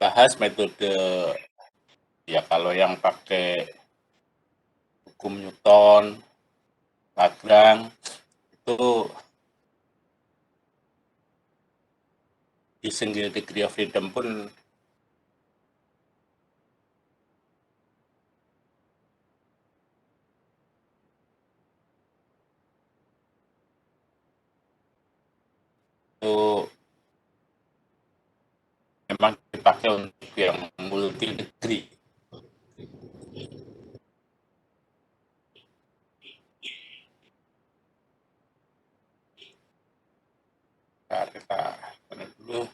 bahas metode, ya kalau yang pakai hukum Newton, Lagrange, itu di single degree of freedom pun itu memang dipakai untuk yang multi degree. Nah, kita mana dulu.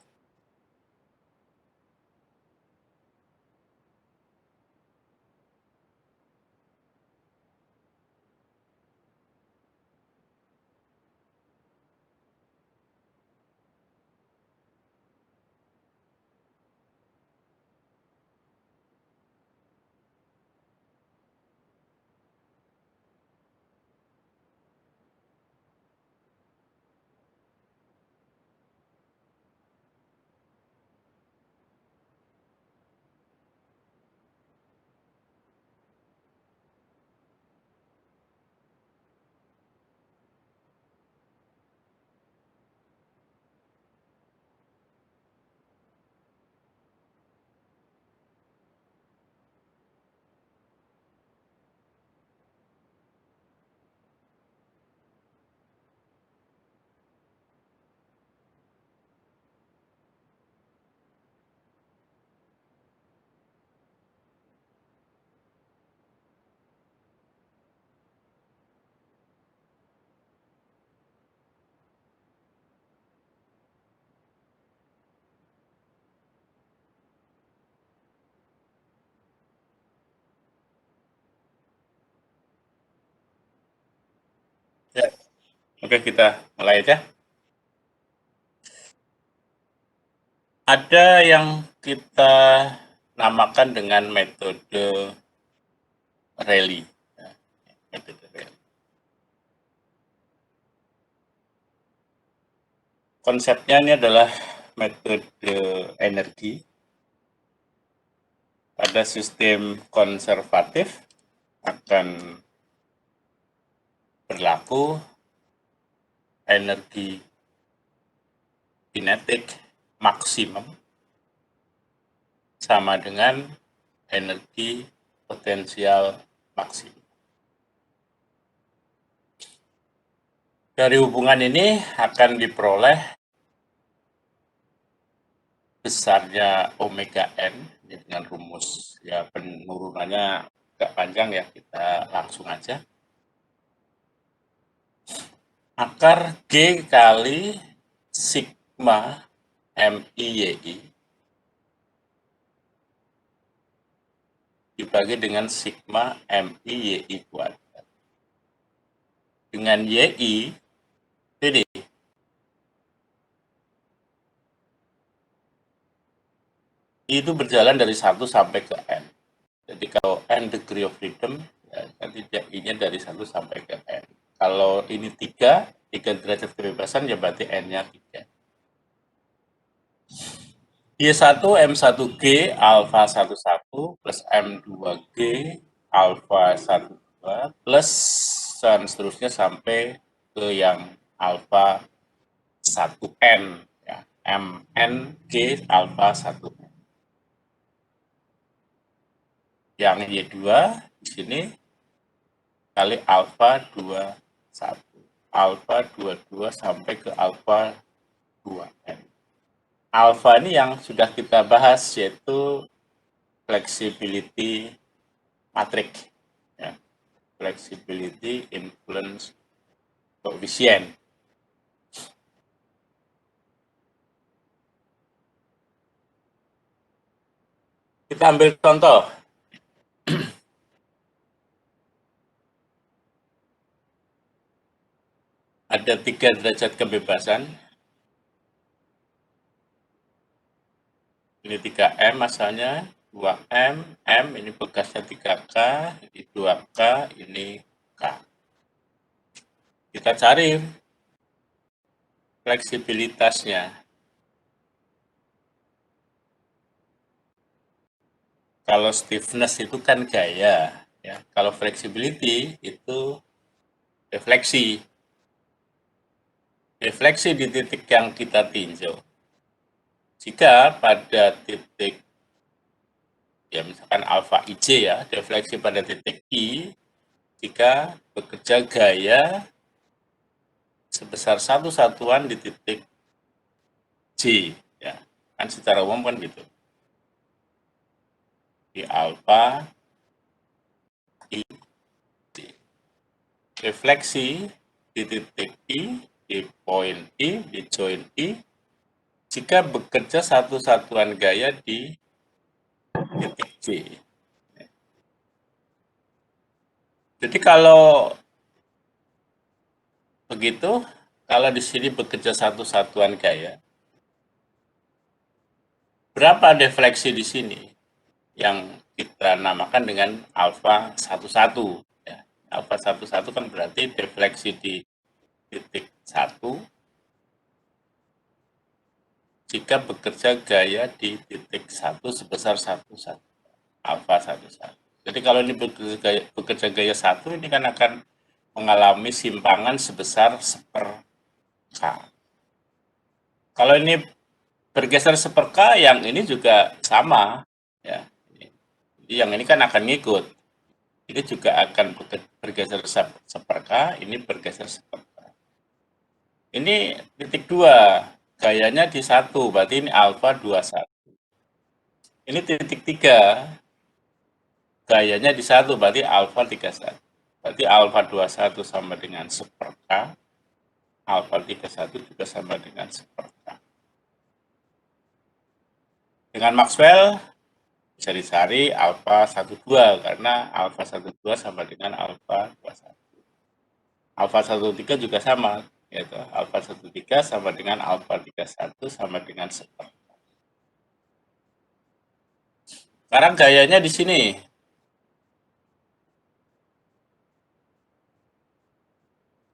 Ya, oke, kita mulai aja. Ada yang kita namakan dengan metode Rayleigh. Ya, metode Rayleigh. Konsepnya ini adalah metode energi pada sistem konservatif akan berlaku energi kinetik maksimum sama dengan energi potensial maksimum. Dari hubungan ini akan diperoleh besarnya omega n dengan rumus, ya penurunannya agak panjang ya, kita langsung aja. Akar G kali sigma MIYI dibagi dengan sigma MIYI kuadrat. Dengan YI, ini itu berjalan dari 1 sampai ke N. Jadi kalau N degree of freedom, ya, nanti I-nya dari 1 sampai ke N. Kalau ini 3 derajat kebebasan, ya berarti N-nya 3. Y1 M1G alfa 11 plus M2G alfa 12 plus dan seterusnya sampai ke yang alfa 1N, ya, MNG alfa 1N. Yang Y2 di sini kali alfa 21. Alfa 22 sampai ke alfa 2N. Alfa ini yang sudah kita bahas, yaitu flexibility matrix, ya. Flexibility influence coefficient. Kita ambil contoh. Ada 3 derajat kebebasan. Ini 3M asalnya, 2M, M ini bekasnya 3K, ini 2K, ini K. Kita cari fleksibilitasnya. Kalau stiffness itu kan gaya, ya. Kalau flexibility itu refleksi. Refleksi di titik yang kita tinjau. Jika pada titik, ya misalkan alfa IJ ya, defleksi pada titik I, jika bekerja gaya sebesar satu satuan di titik J, ya kan secara umum kan gitu, di alfa I J. Refleksi di titik I, di poin I, di join I, jika bekerja satu satuan gaya di titik J. Jadi kalau begitu, kalau di sini bekerja satu satuan gaya, berapa defleksi di sini yang kita namakan dengan alfa 11, ya. Alfa 11 kan berarti defleksi di titik 1 jika bekerja gaya di titik 1 sebesar 1, alfa 11. Jadi kalau ini bekerja gaya 1, ini kan akan mengalami simpangan sebesar 1/k. Kalau ini bergeser 1/k, yang ini juga sama, ya. Yang ini kan akan ngikut. Ini juga akan bergeser 1/k, ini bergeser 1/k. Ini titik 2, gayanya di 1, berarti ini alfa 21. Ini titik 3, gayanya di 1, berarti alfa 31. Berarti alfa 21 sama dengan 1/k, alfa 31 juga sama dengan 1/k. Dengan Maxwell bisa dicari alfa 12, karena alfa 12 sama dengan alfa 21. Alfa 13 juga sama, yaitu alfa 13 sama dengan alfa 31 sama dengan 1. Sekarang gayanya di sini.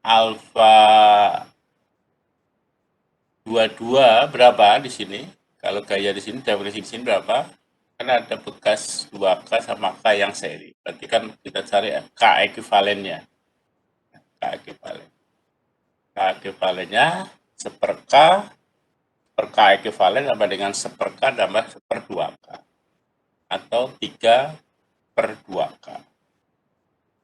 Alfa 22 berapa di sini? Kalau gaya di sini, definisi di sini berapa? Kan ada bekas 2K sama K yang seri. Berarti kan kita cari K ekivalennya. K ekivalen. K ekivalennya 1/K, per K ekivalen sama dengan 1/K tambah 1/2K. Atau 3/2K.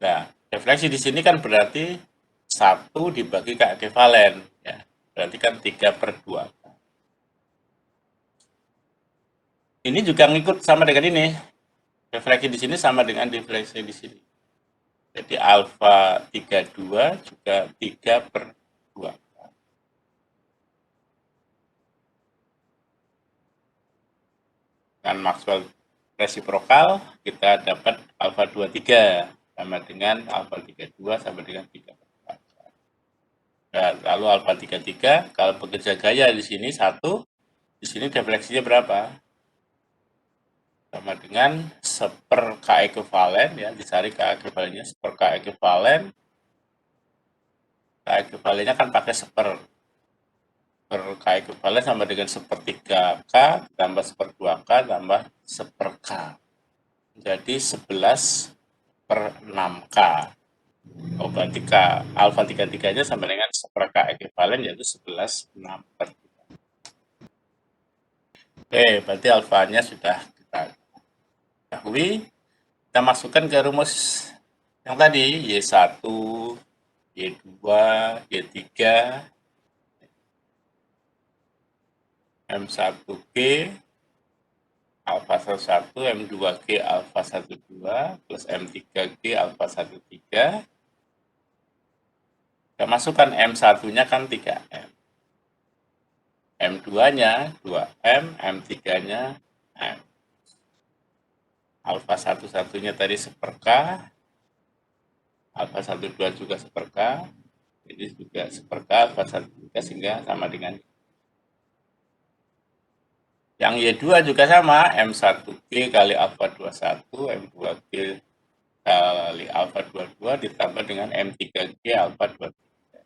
Nah, refleksi di sini kan berarti 1 dibagi K ekivalen. Ya. Berarti kan 3/2K. Ini juga ngikut sama dengan ini. Refleksi di sini sama dengan defleksi di sini. Jadi alfa 32 juga 3/2. Dengan Maxwell resiprokal, kita dapat alfa 23 sama dengan alfa 32 sama dengan 3/2. Nah, lalu alfa 33, kalau bekerja gaya di sini 1, di sini defleksinya berapa? Sama dengan 1/K ekivalen, ya, dicari K ekivalennya 1/K ekivalen. K ekivalennya kan pakai 1/. K ekivalen sama dengan 1/3K tambah 1/2K tambah 1/K. Jadi 11/6K. Oh, berarti K alfa 33-nya sama dengan 1/K ekivalen, yaitu 11/6/3. Oke, berarti alfanya sudah kita ketahui. Kita masukkan ke rumus yang tadi, Y1, Y2, Y3, M1G, alfa 11, M2G alfa 12, plus M3G alfa 13. Kita masukkan M1-nya kan 3M. M2-nya 2M, M3-nya M. Alfa 11-nya tadi 1/K, alfa 12 juga 1/K, jadi juga 1/K alfa 13 sehingga sama dengan yang Y2 juga sama, M1G kali alfa 21, M2G kali alfa 22 ditambah dengan M3G alfa 23.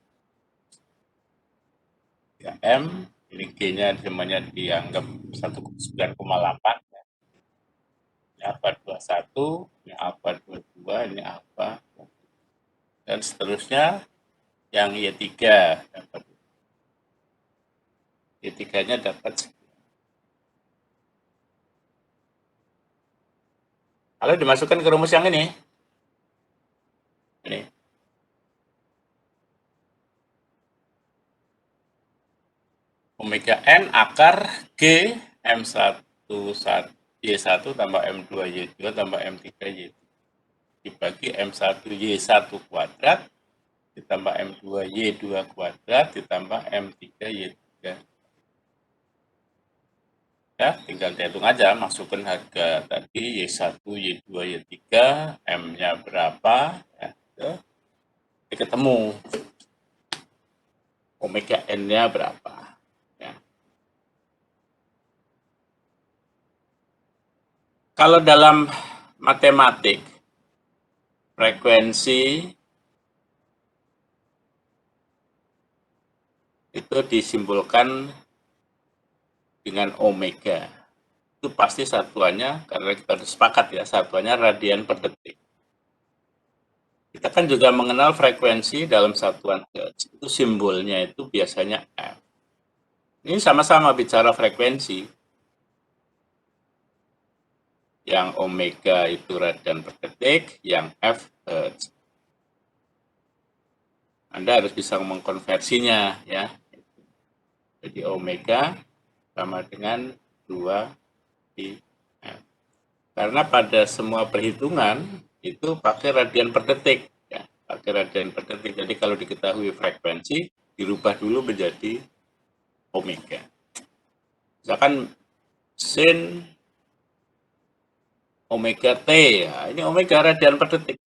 Ya, M, ini G-nya semuanya dianggap 1,9,8. alfa 21, ini alfa 22, ini alfa, dan seterusnya. Yang Y3 dapat, Y3-nya dapat. Kalau dimasukkan ke rumus yang ini omega n akar G M1 Y1 tambah M2 Y2 tambah M3 Y3 dibagi M1 Y1 kuadrat ditambah M2 Y2 kuadrat ditambah M3 Y3. Ya, tinggal dihitung aja, masukkan harga tadi Y1, Y2, Y3, M-nya berapa, ya, ketemu omega n-nya berapa. Ya. Kalau dalam matematik, frekuensi itu disimbolkan dengan omega. Itu pasti satuannya, karena kita harus sepakat ya, satuannya radian per detik. Kita kan juga mengenal frekuensi dalam satuan Hertz. Itu simbolnya itu biasanya F. Ini sama-sama bicara frekuensi. Yang omega itu radian per detik, yang F Hertz. Anda harus bisa mengkonversinya ya. Jadi omega sama dengan 2 pi F. Karena pada semua perhitungan itu pakai radian per detik ya, pakai radian per detik. Jadi kalau diketahui frekuensi dirubah dulu menjadi omega. Misalkan sin omega T, ya, ini omega radian per detik.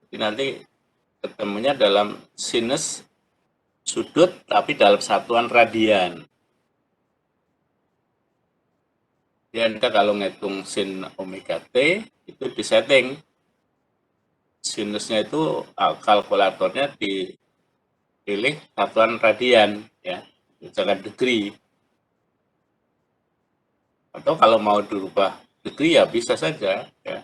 Jadi nanti ketemunya dalam sinus sudut tapi dalam satuan radian. Jadi Anda kalau ngitung sin omega T itu disetting sinusnya itu kalkulatornya dipilih satuan radian ya, jangan degree. Atau kalau mau dirubah degree ya bisa saja ya.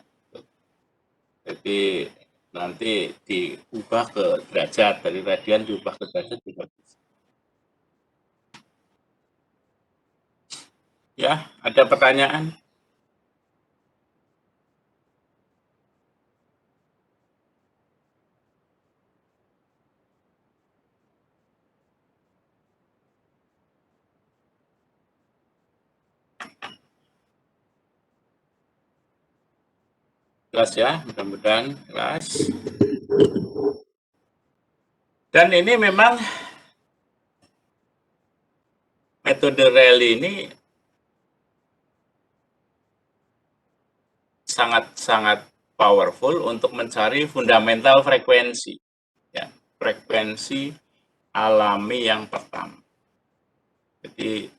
Jadi nanti diubah ke derajat, dari radian diubah ke derajat juga bisa. Ya, ada pertanyaan? Jelas ya, mudah-mudahan jelas. Dan ini memang metode Rayleigh ini sangat-sangat powerful untuk mencari fundamental frekuensi, ya, frekuensi alami yang pertama. Jadi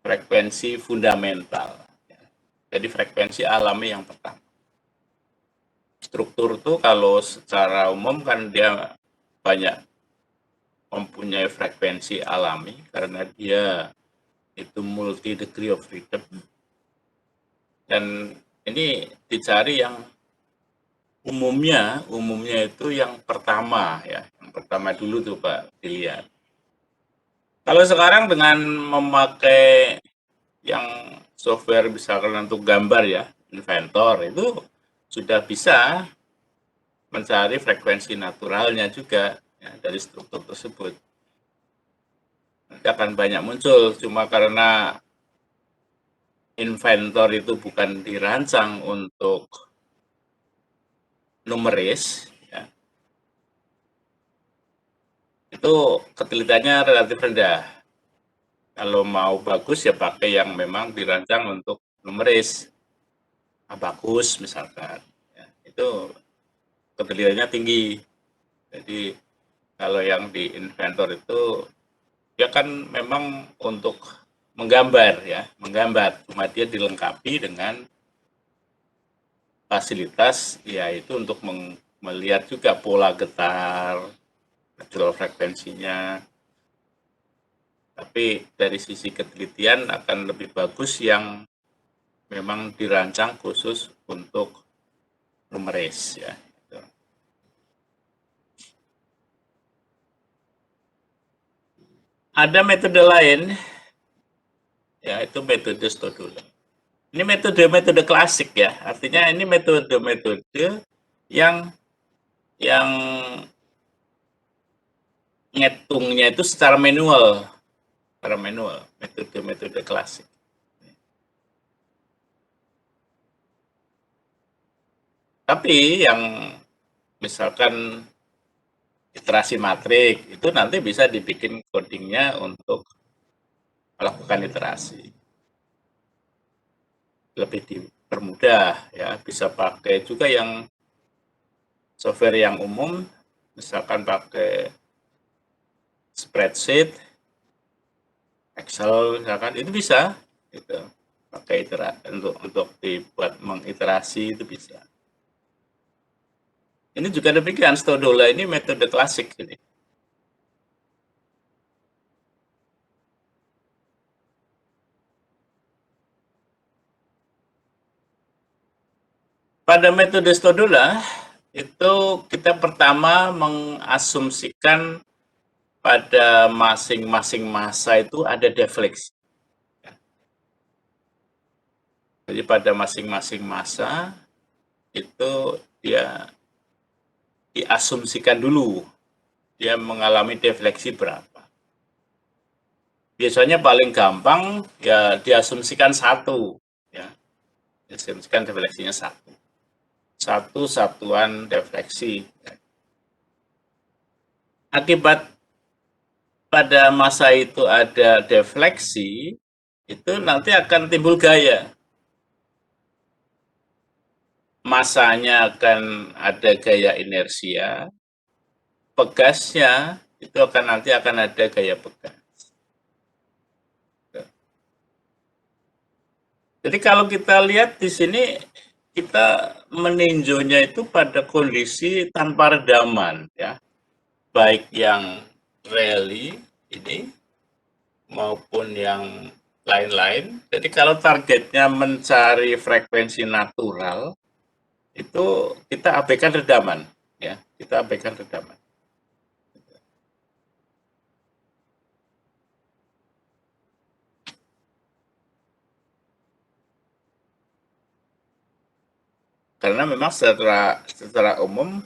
frekuensi fundamental, ya. Jadi frekuensi alami yang pertama. Struktur itu kalau secara umum kan dia banyak mempunyai frekuensi alami karena dia itu multi degree of freedom. Dan ini dicari yang umumnya itu yang pertama ya, yang pertama dulu tuh Pak dilihat. Kalau sekarang dengan memakai yang software misalkan untuk gambar ya, Inventor itu sudah bisa mencari frekuensi naturalnya juga ya, dari struktur tersebut. Nanti akan banyak muncul, cuma karena Inventor itu bukan dirancang untuk numeris, ya, itu ketelitiannya relatif rendah. Kalau mau bagus ya pakai yang memang dirancang untuk numeris, bagus misalkan, ya, itu ketelitiannya tinggi. Jadi kalau yang di Inventor itu dia kan memang untuk menggambar ya, menggambar, cuma dia dilengkapi dengan fasilitas yaitu untuk melihat juga pola getar, natural frekuensinya. Tapi dari sisi ketelitian akan lebih bagus yang memang dirancang khusus untuk numeris ya. Ada metode lain, yaitu metode Stodula. Ini metode-metode klasik ya, artinya ini metode-metode yang yang ngitungnya itu secara manual, metode-metode klasik. Tapi yang misalkan iterasi matrik itu nanti bisa dibikin codingnya untuk melakukan iterasi. Lebih dipermudah ya, bisa pakai juga yang software yang umum, misalkan pakai spreadsheet, Excel misalkan itu bisa gitu. Pakai untuk dibuat mengiterasi itu bisa. Ini juga demikian, Stodola ini metode klasik ini. Pada metode Stodola itu kita pertama mengasumsikan pada masing-masing massa itu ada defleksi. Jadi pada masing-masing massa itu dia diasumsikan dulu dia mengalami defleksi berapa. Biasanya paling gampang ya diasumsikan satu, ya diasumsikan defleksinya satu. Satu satuan defleksi. Akibat pada masa itu ada defleksi, itu nanti akan timbul gaya. Masanya akan ada gaya inersia, pegasnya itu nanti akan ada gaya pegas. Jadi kalau kita lihat di sini, kita meninjaunya itu pada kondisi tanpa redaman, ya, baik yang rally ini maupun yang lain-lain. Jadi kalau targetnya mencari frekuensi natural, itu kita abaikan redaman, ya, kita abaikan redaman. Karena memang secara umum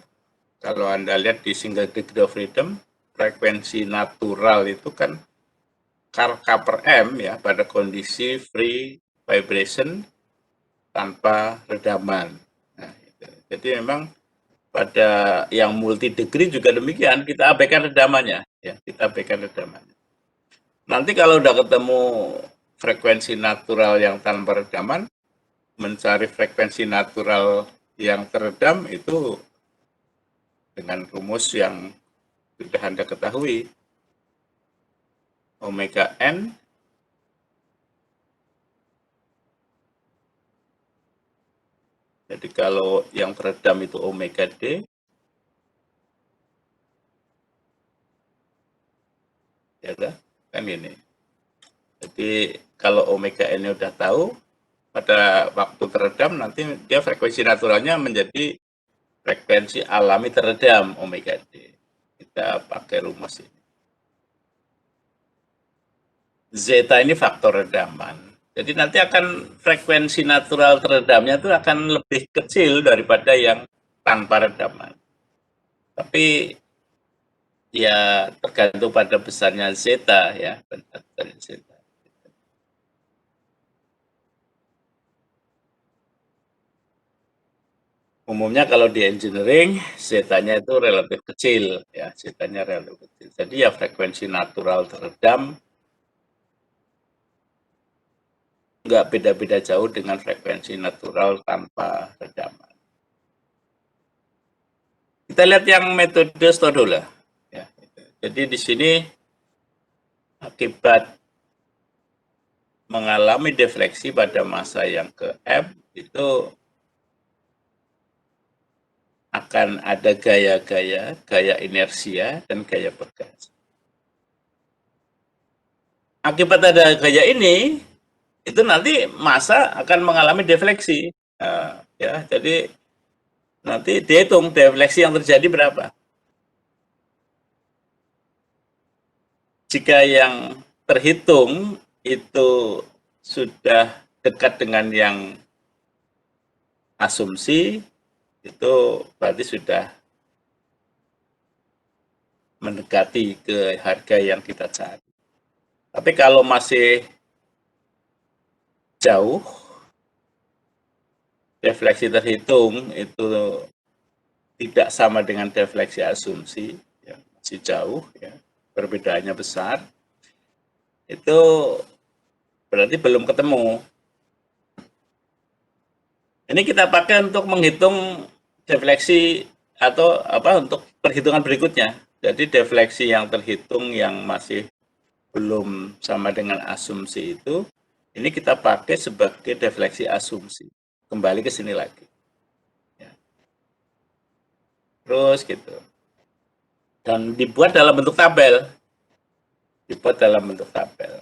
kalau Anda lihat di single degree of freedom, frekuensi natural itu kan K per M ya pada kondisi free vibration tanpa redaman. Nah, itu. Jadi memang pada yang multi degree juga demikian, kita abaikan redamannya, ya kita abaikan redamannya. Nanti kalau udah ketemu frekuensi natural yang tanpa redaman, mencari frekuensi natural yang teredam itu dengan rumus yang sudah Anda ketahui, omega n jadi kalau yang teredam itu omega d, ya kan ini. Jadi kalau omega n udah tahu, pada waktu teredam nanti dia frekuensi naturalnya menjadi frekuensi alami teredam omega d. Kita pakai rumus ini. Zeta ini faktor redaman. Jadi nanti akan frekuensi natural teredamnya itu akan lebih kecil daripada yang tanpa redaman. Tapi ya tergantung pada besarnya zeta ya, besarnya zeta. Umumnya kalau di engineering, zetanya itu relatif kecil, ya, zetanya relatif kecil. Jadi ya frekuensi natural teredam nggak beda-beda jauh dengan frekuensi natural tanpa redaman. Kita lihat yang metode Stodola. Ya. Jadi di sini akibat mengalami defleksi pada masa yang ke M itu akan ada gaya inersia dan gaya pegas. Akibat ada gaya ini, itu nanti massa akan mengalami defleksi. Ya, jadi nanti dihitung defleksi yang terjadi berapa. Jika yang terhitung itu sudah dekat dengan yang asumsi, itu berarti sudah mendekati ke harga yang kita cari. Tapi kalau masih jauh, defleksi terhitung itu tidak sama dengan defleksi asumsi, ya, masih jauh, ya, perbedaannya besar, itu berarti belum ketemu. Ini kita pakai untuk menghitung defleksi atau apa untuk perhitungan berikutnya. Jadi defleksi yang terhitung yang masih belum sama dengan asumsi itu, ini kita pakai sebagai defleksi asumsi. Kembali ke sini lagi. Ya. Terus gitu. Dan dibuat dalam bentuk tabel. Dibuat dalam bentuk tabel.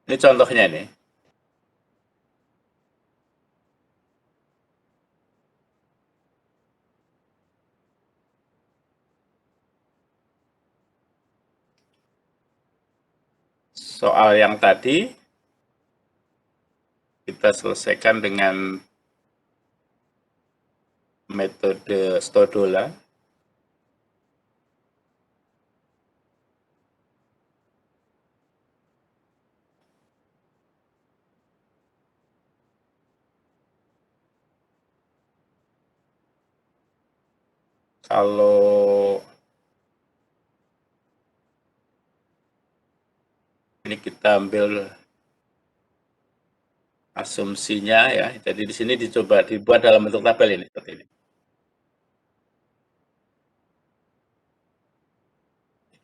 Ini contohnya nih. Soal yang tadi kita selesaikan dengan metode Stodola. Kalau ini kita ambil asumsinya ya, jadi di sini dicoba dibuat dalam bentuk tabel ini seperti ini.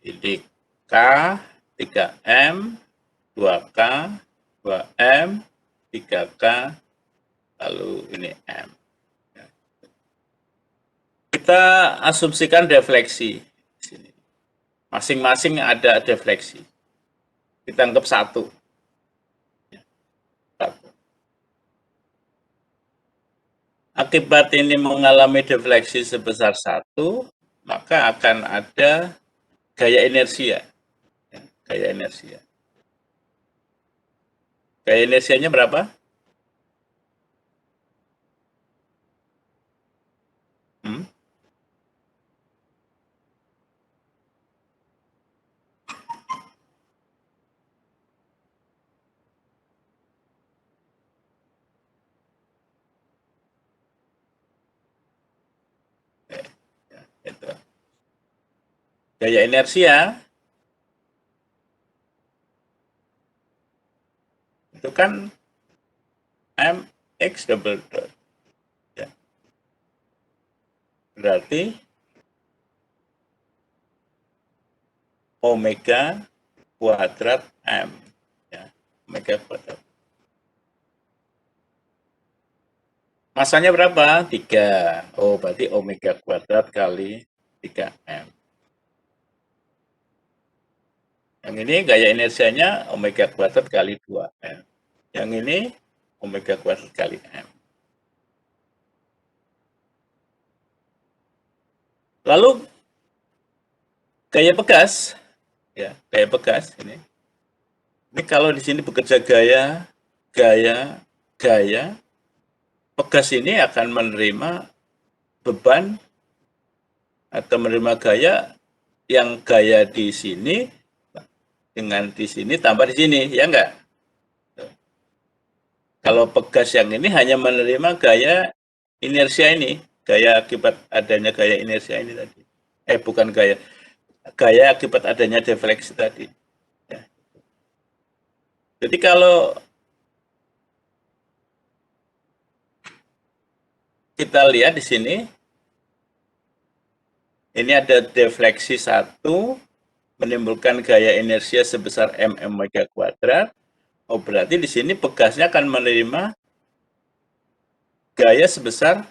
Ini K, 3M, 2K, 2M, 3K, lalu ini M. Kita asumsikan defleksi. Masing-masing ada defleksi. Kita anggap satu. Akibat ini mengalami defleksi sebesar 1, maka akan ada gaya inersia. Gaya inersia. Gaya inersianya berapa? Hmm? Itu. Gaya inersia itu kan mx double dot. Ya. Berarti omega kuadrat m. Ya. Omega kuadrat. Masanya berapa? 3. Oh, berarti omega kuadrat kali 3m. Yang ini gaya inersianya omega kuadrat kali 2m. Yang ini omega kuadrat kali m. Lalu gaya pegas, ya, gaya pegas ini. Ini kalau di sini bekerja gaya, gaya, pegas ini akan menerima beban atau menerima gaya yang gaya di sini dengan di sini tambah di sini, ya enggak? Kalau pegas yang ini hanya menerima gaya inersia ini, gaya akibat adanya gaya inersia ini tadi. Bukan gaya, gaya akibat adanya defleksi tadi. Ya. Jadi kalau kita lihat di sini, ini ada defleksi 1, menimbulkan gaya inersia sebesar m omega kuadrat. Oh, berarti di sini pegasnya akan menerima gaya sebesar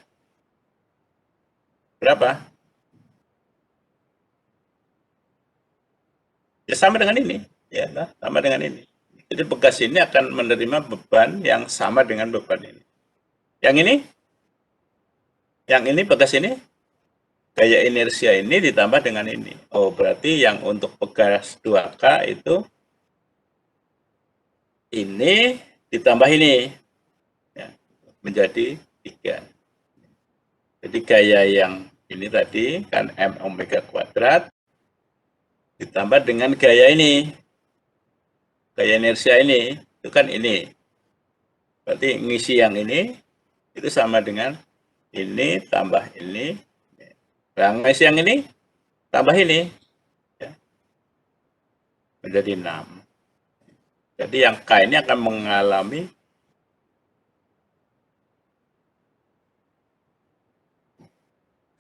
berapa? sama dengan ini, ya, sama dengan ini. Jadi bekas ini akan menerima beban yang sama dengan beban ini. Yang ini bekas ini, gaya inersia ini ditambah dengan ini. Oh, berarti yang untuk bekas 2K itu ini ditambah ini, ya, menjadi 3. Jadi gaya yang ini tadi kan M omega kuadrat ditambah dengan gaya ini, gaya inersia ini, itu kan ini. Berarti ngisi yang ini itu sama dengan ini tambah ini. Nah, ngisi yang ini tambah ini, ya, menjadi 6. Jadi yang K ini akan mengalami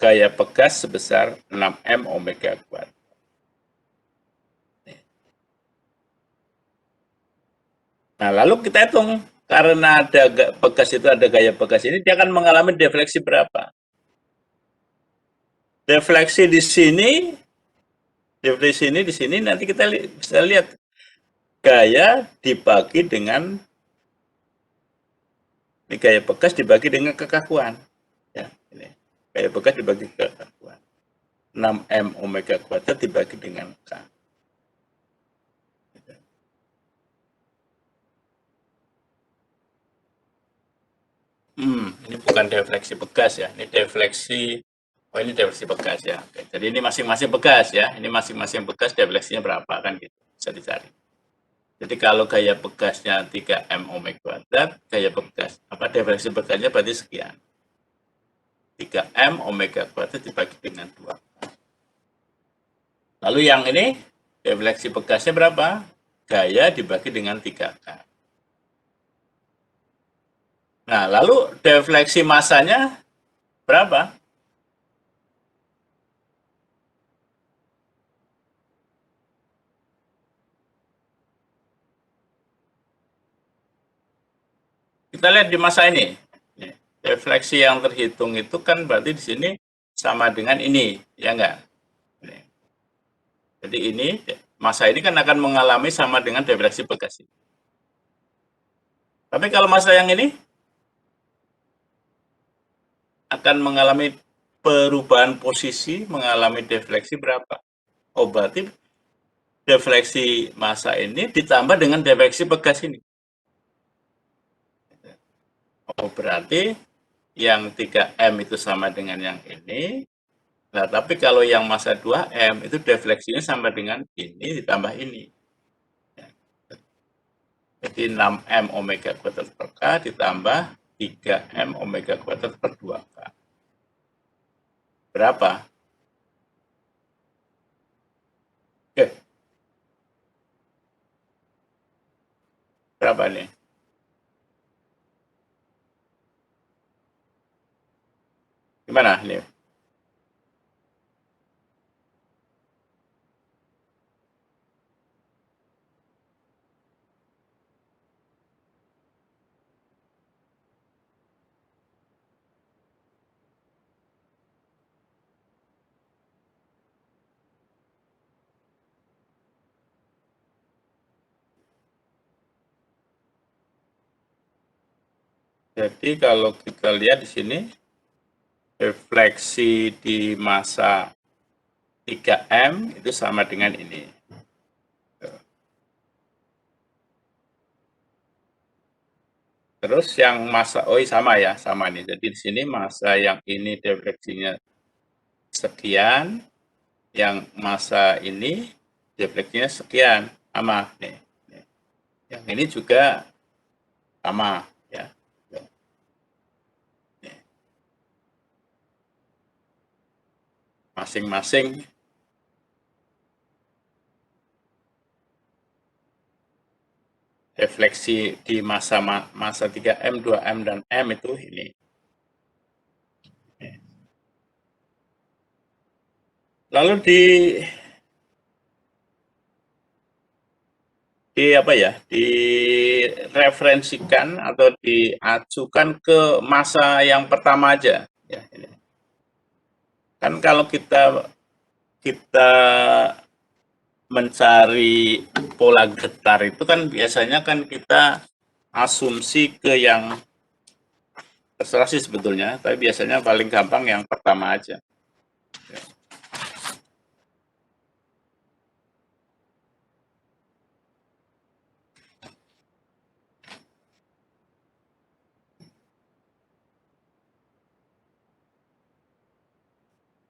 gaya pegas sebesar 6M omega kuadrat. Nah, lalu kita hitung, karena ada pegas itu ada gaya pegas ini, dia akan mengalami defleksi berapa? Defleksi di sini nanti kita bisa lihat gaya dibagi dengan ini gaya bekas dibagi dengan kekakuan. Ya, ini gaya bekas dibagi kekakuan. 6M omega kuadrat dibagi dengan K. Ini bukan defleksi bekas ya, ini defleksi, oh ini defleksi bekas ya. Oke, jadi ini masing-masing bekas ya, ini masing-masing bekas defleksinya berapa kan gitu, bisa dicari. Jadi kalau gaya bekasnya 3M omega kuadrat, gaya bekas, defleksi bekasnya berarti sekian. 3M omega kuadrat dibagi dengan 2. Lalu yang ini, defleksi bekasnya berapa? Gaya dibagi dengan 3K. Nah, lalu defleksi masanya berapa? Kita lihat di masa ini. Defleksi yang terhitung itu kan berarti di sini sama dengan ini, ya enggak? Jadi ini, masa ini kan akan mengalami sama dengan defleksi bekas. Tapi kalau masa yang ini akan mengalami perubahan posisi, mengalami defleksi berapa? Oh, berarti defleksi masa ini ditambah dengan defleksi bekas ini. Oh, berarti yang 3M itu sama dengan yang ini. Nah, tapi kalau yang masa 2M itu defleksinya sama dengan ini ditambah ini. Jadi 6M omega kuadrat per K ditambah 3M omega kuadrat per 2K. Berapa? Oke. Berapa nih? Gimana nih? Jadi kalau kita lihat di sini, refleksi di masa 3M itu sama dengan ini. Terus yang masa, sama ya, sama nih. Jadi di sini masa yang ini defleksinya sekian, yang masa ini defleksinya sekian, sama nih. Yang ini juga sama ya. Masing-masing refleksi di masa 3M, 2M, dan M itu ini. Lalu direferensikan atau diajukan ke masa yang pertama aja. Ya, ini. Kan kalau kita mencari pola getar itu kan biasanya kan kita asumsi ke yang terserah sih sebetulnya, tapi biasanya paling gampang yang pertama aja.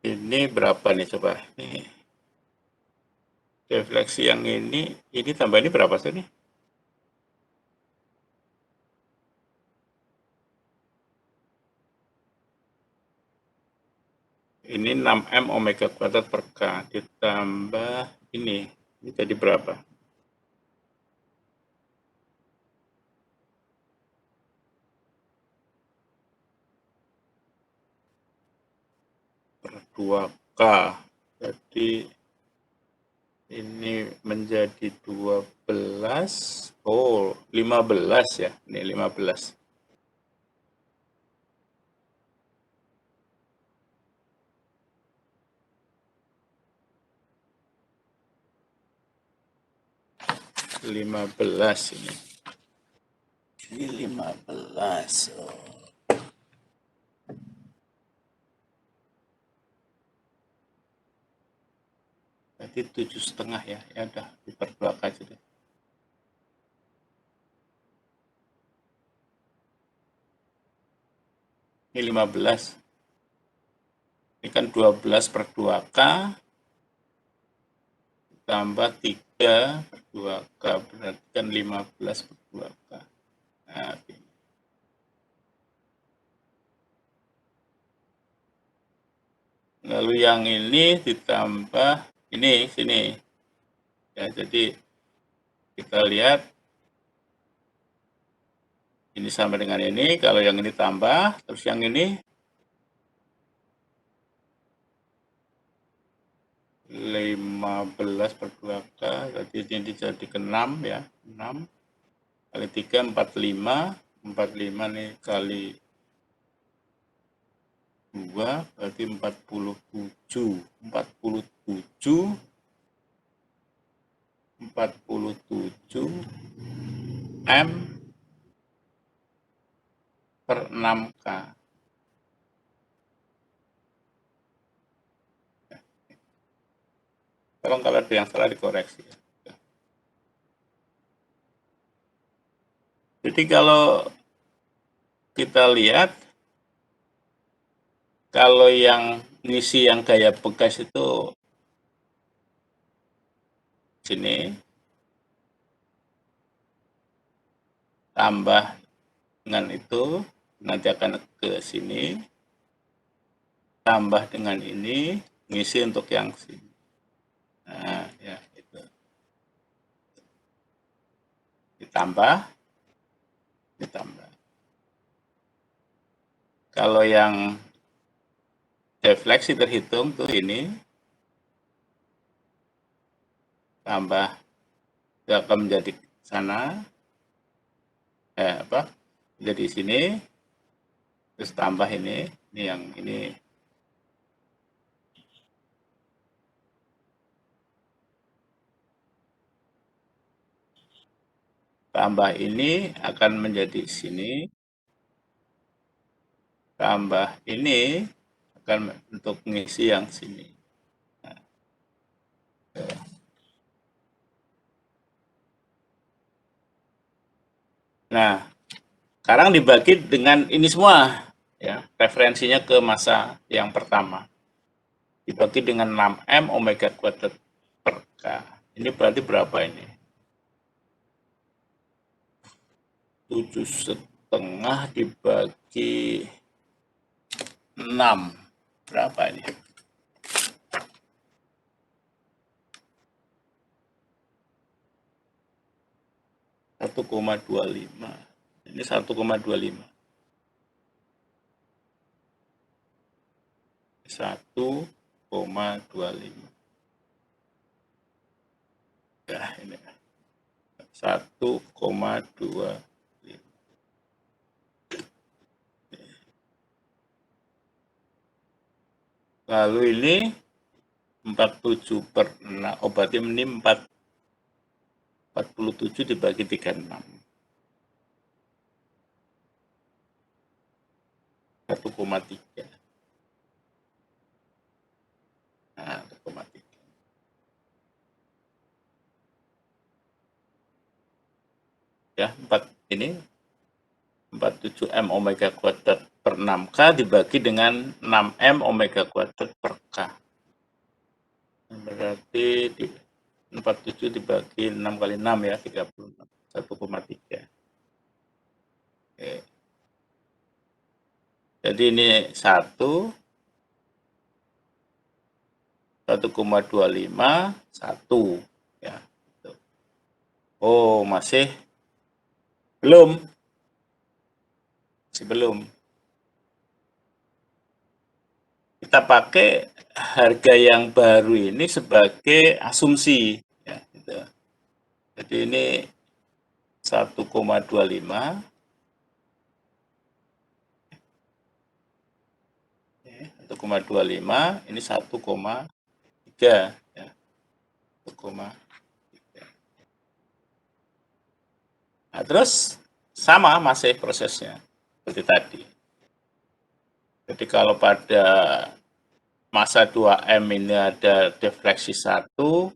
Ini berapa nih coba? Nih, refleksi yang ini tambah ini berapa sih nih? Ini 6M omega kuadrat per K ditambah ini jadi berapa? Per 2K. Jadi ini menjadi 12. Oh, 15 ya. Ini 15. Ini. Ini 15. Oh. Berarti 7,5 ya. Ya udah diperbuat aja deh. Ini 15. Ini kan 12 per 2K tambah 3 per 2K berarti kan 15 per 2K. Nah, lalu yang ini ditambah ini sini. Ya, jadi kita lihat ini sama dengan ini, kalau yang ini tambah, terus yang ini 15 per 2K, berarti ini dijadikan 6 ya, 6 kali 3, 45, 45 nih kali 2, berarti 47, 47 M per 6K. Tolong kalau ada yang salah dikoreksi. Jadi kalau kita lihat, kalau yang ngisi yang gaya bekas itu sini, tambah dengan itu, nanti akan ke sini, tambah dengan ini, ngisi untuk yang sini. Nah, ya itu. Ditambah. Kalau yang defleksi terhitung tuh ini, tambah, akan menjadi sana, jadi sini, terus tambah ini yang ini. Tambah ini akan menjadi sini, tambah ini akan untuk mengisi yang sini. Nah, sekarang dibagi dengan ini semua, ya, referensinya ke masa yang pertama. Dibagi dengan 6M omega kuadrat per K. Ini berarti berapa ini? 7,5 dibagi 6. Berapa ini? 1,25. Ini 1,25. 1,25. Ya, ini 1,2. Lalu ini 47/6. Oh, berarti ini 47 dibagi 36. 1,3. Nah, 1,3. Ya, 47M omega kuadrat per 6K dibagi dengan 6M omega kuadrat per K. Berarti 47 dibagi 6 kali 6 ya, 36. 1,3. Oke. Jadi ini 1,25, 1. Ya. Oh, masih belum. Masih belum. Kita pakai harga yang baru ini sebagai asumsi. Ya, gitu. Jadi ini 1,25, 1,25, ini 1,3, ya, 1, nah, terus sama masih prosesnya seperti tadi. Jadi kalau pada masa 2M ini ada defleksi 1,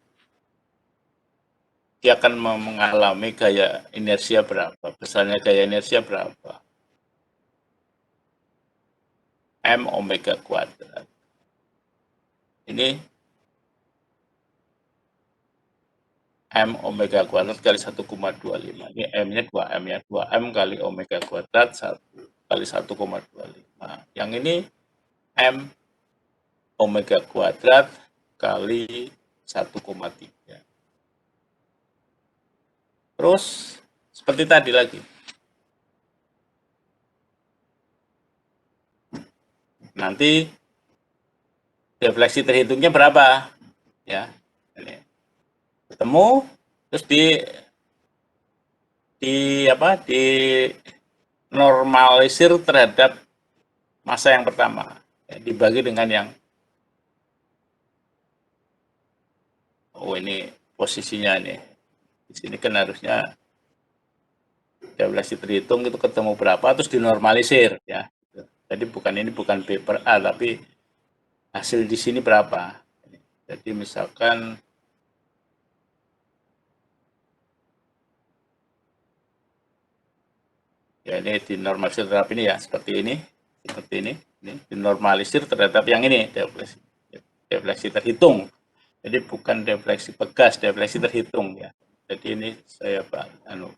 dia akan mengalami gaya inersia berapa? Besarnya gaya inersia berapa? M omega kuadrat. Ini M omega kuadrat kali 1,25. Ini M-nya 2M ya. 2M kali omega kuadrat 1 kali 1,25. Yang ini M omega kuadrat kali 1,3. Terus seperti tadi lagi. Nanti defleksi terhitungnya berapa? Ya. Ini. Ketemu terus di normalisir terhadap masa yang pertama. Ya, dibagi dengan yang ini posisinya nih. Di sini kan harusnya defleksi terhitung itu ketemu berapa terus dinormalisir ya. Jadi ini bukan paper A tapi hasil di sini berapa. Jadi misalkan ya ini dinormalisir terhadap ini ya seperti ini dinormalisir terhadap yang ini defleksi terhitung. Jadi bukan defleksi pegas, defleksi terhitung ya. Jadi ini saya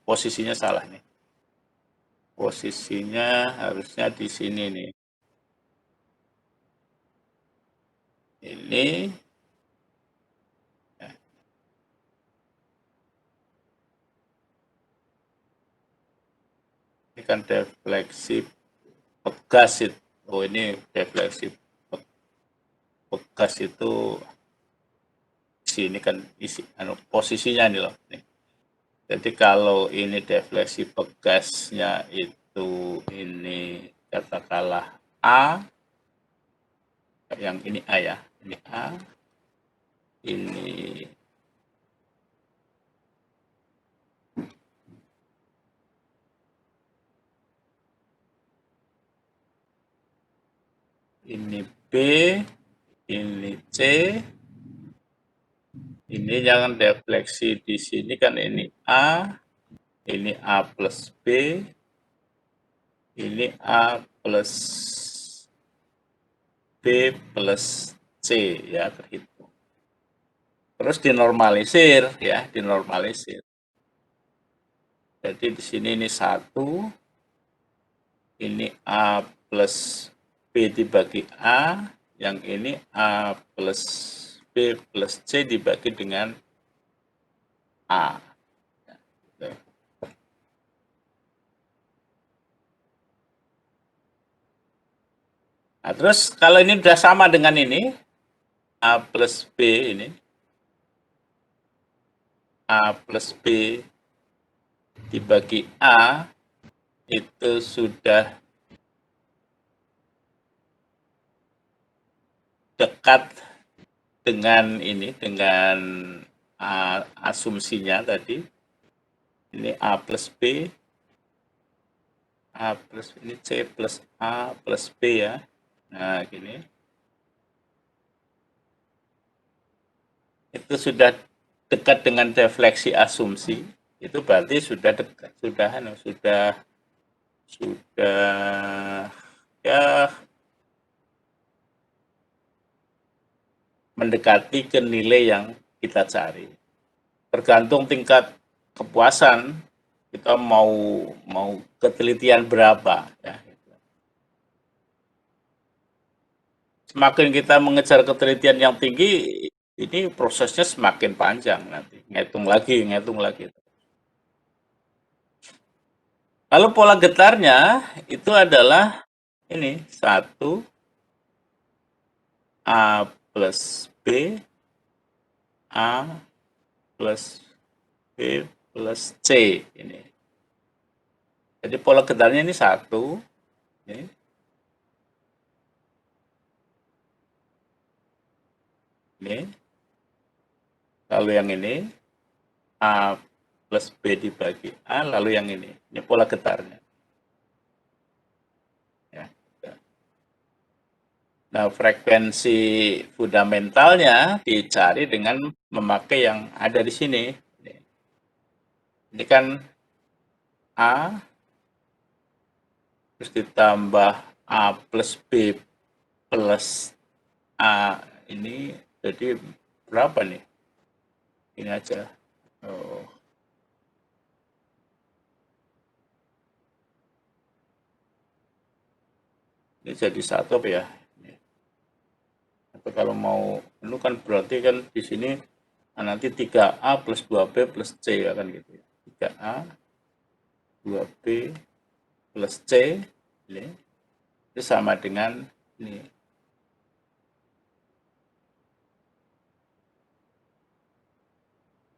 posisinya salah nih. Posisinya harusnya di sini nih. Ini ya. Ini kan defleksi pegas itu. Oh, ini defleksi pegas itu sini kan posisinya nih loh. Nih. Jadi kalau ini defleksi pegasnya itu ini katakanlah A, yang ini A ya, ini A, ini B, ini C, ini jangan defleksi di sini kan ini A plus B, ini A plus B plus C ya terhitung. Terus dinormalisir ya, dinormalisir. Jadi di sini ini 1, ini A plus B dibagi A, yang ini A plus B plus C dibagi dengan A. Nah, terus kalau ini sudah sama dengan ini, A plus B ini, A plus B dibagi A, itu sudah dekat dengan ini, dengan asumsinya tadi, ini A plus B, A plus ini C plus A plus B ya. Nah, gini. Itu sudah dekat dengan defleksi asumsi, itu berarti sudah dekat, sudah ya mendekati ke nilai yang kita cari. Tergantung tingkat kepuasan kita mau ketelitian berapa ya. Semakin kita mengejar ketelitian yang tinggi, ini prosesnya semakin panjang nanti. Ngitung lagi, ngitung lagi. Lalu pola getarnya itu adalah ini satu A plus B, A plus B plus C ini. Jadi pola getarnya ini satu, ini. Lalu yang ini A plus B dibagi A, lalu yang ini pola getarnya. Ya. Nah, frekuensi fundamentalnya dicari dengan memakai yang ada di sini. Ini kan A, terus ditambah A plus B plus A ini, jadi berapa nih? Ini aja. Oh. Ini jadi satu apa ya? Atau kalau mau, itu kan berarti kan di sini nanti 3A plus 2B plus C ya kan gitu ya. 3A, 2B plus C, ini itu sama dengan ini.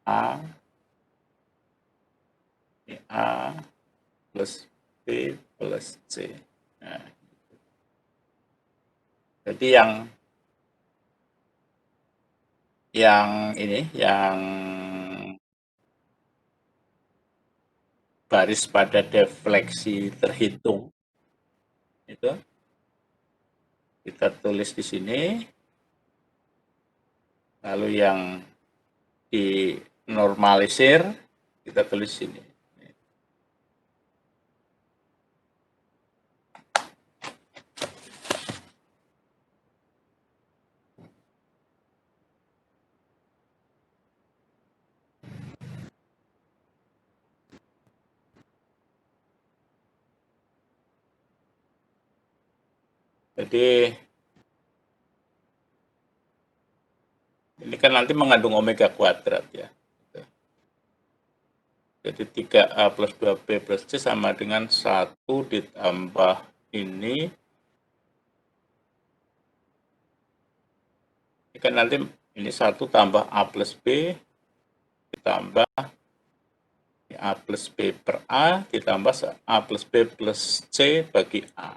A, ini A plus B plus C. Nah, jadi yang baris pada defleksi terhitung itu kita tulis di sini, lalu yang dinormalisir kita tulis sini. Jadi ini kan nanti mengandung omega kuadrat ya. Jadi 3A plus 2B plus C sama dengan 1 ditambah ini. Ini kan nanti ini 1 tambah A plus B ditambah A plus B per A ditambah A plus B plus C bagi A.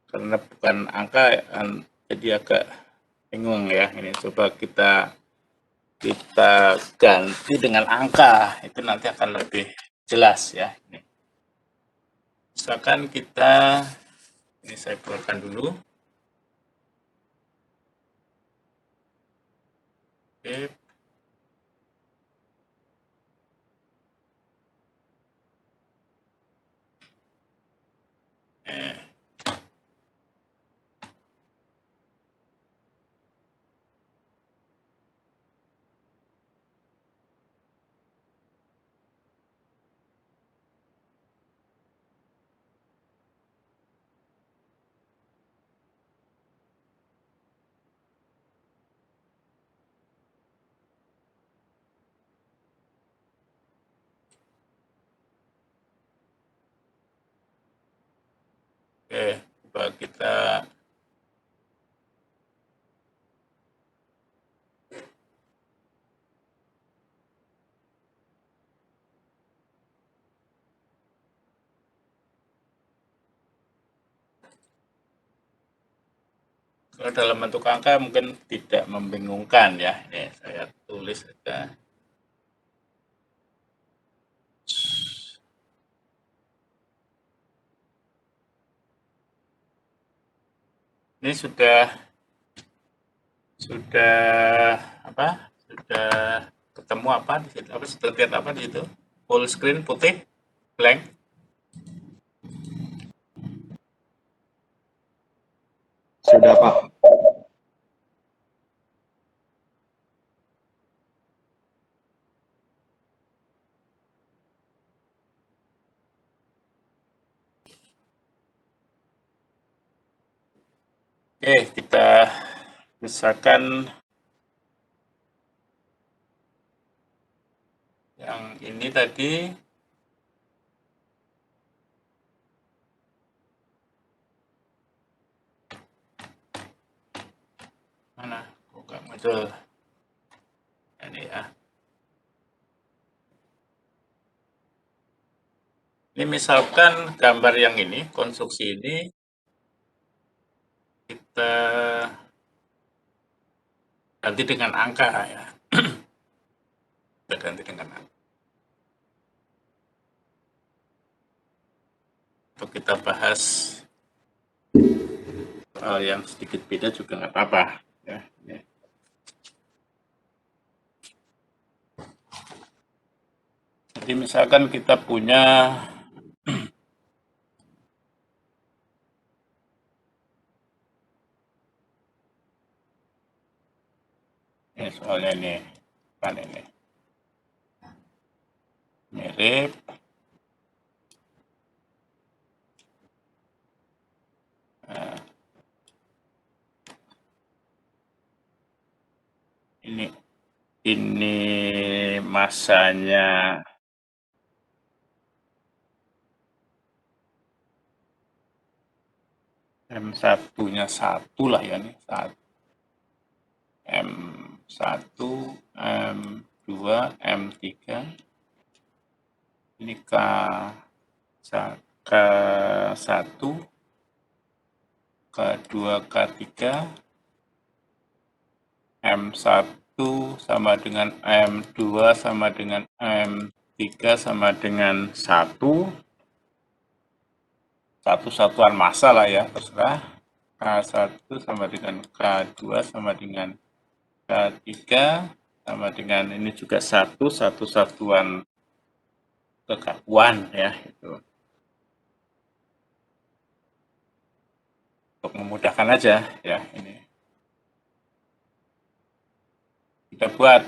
Karena bukan angka, jadi agak bingung ya. Ini coba kita ganti dengan angka, itu nanti akan lebih jelas ya. Misalkan kita, ini saya keluarkan dulu. Oke. Oke, coba kita Kalau dalam bentuk angka mungkin tidak membingungkan ya. Ini saya tulis saja. Ini sudah apa? Sudah ketemu apa di situ? Apa sudah lihat apa di situ? Full screen putih, blank. Sudah, Pak. Oke, kita misalkan yang ini tadi mana? Kok nggak muncul? Ini ya. Ini misalkan gambar yang ini, konstruksi ini kita ganti dengan angka ya. Kita ganti dengan angka. Untuk kita bahas soal yang sedikit beda juga nggak apa-apa. Ya, ya. Jadi misalkan kita punya ini soalnya ini kan ini mirip nah, ini masanya M1-nya 1 lah ya nih, M1, M2, M3. Ini K1, K2, K3, M1 sama dengan M2 sama dengan M3 sama dengan 1. Satu satuan massa lah ya, terserah. K1 sama dengan K2 sama dengan K3 sama dengan ini juga satu satuan kekakuan ya itu. Untuk memudahkan aja ya ini. Kita buat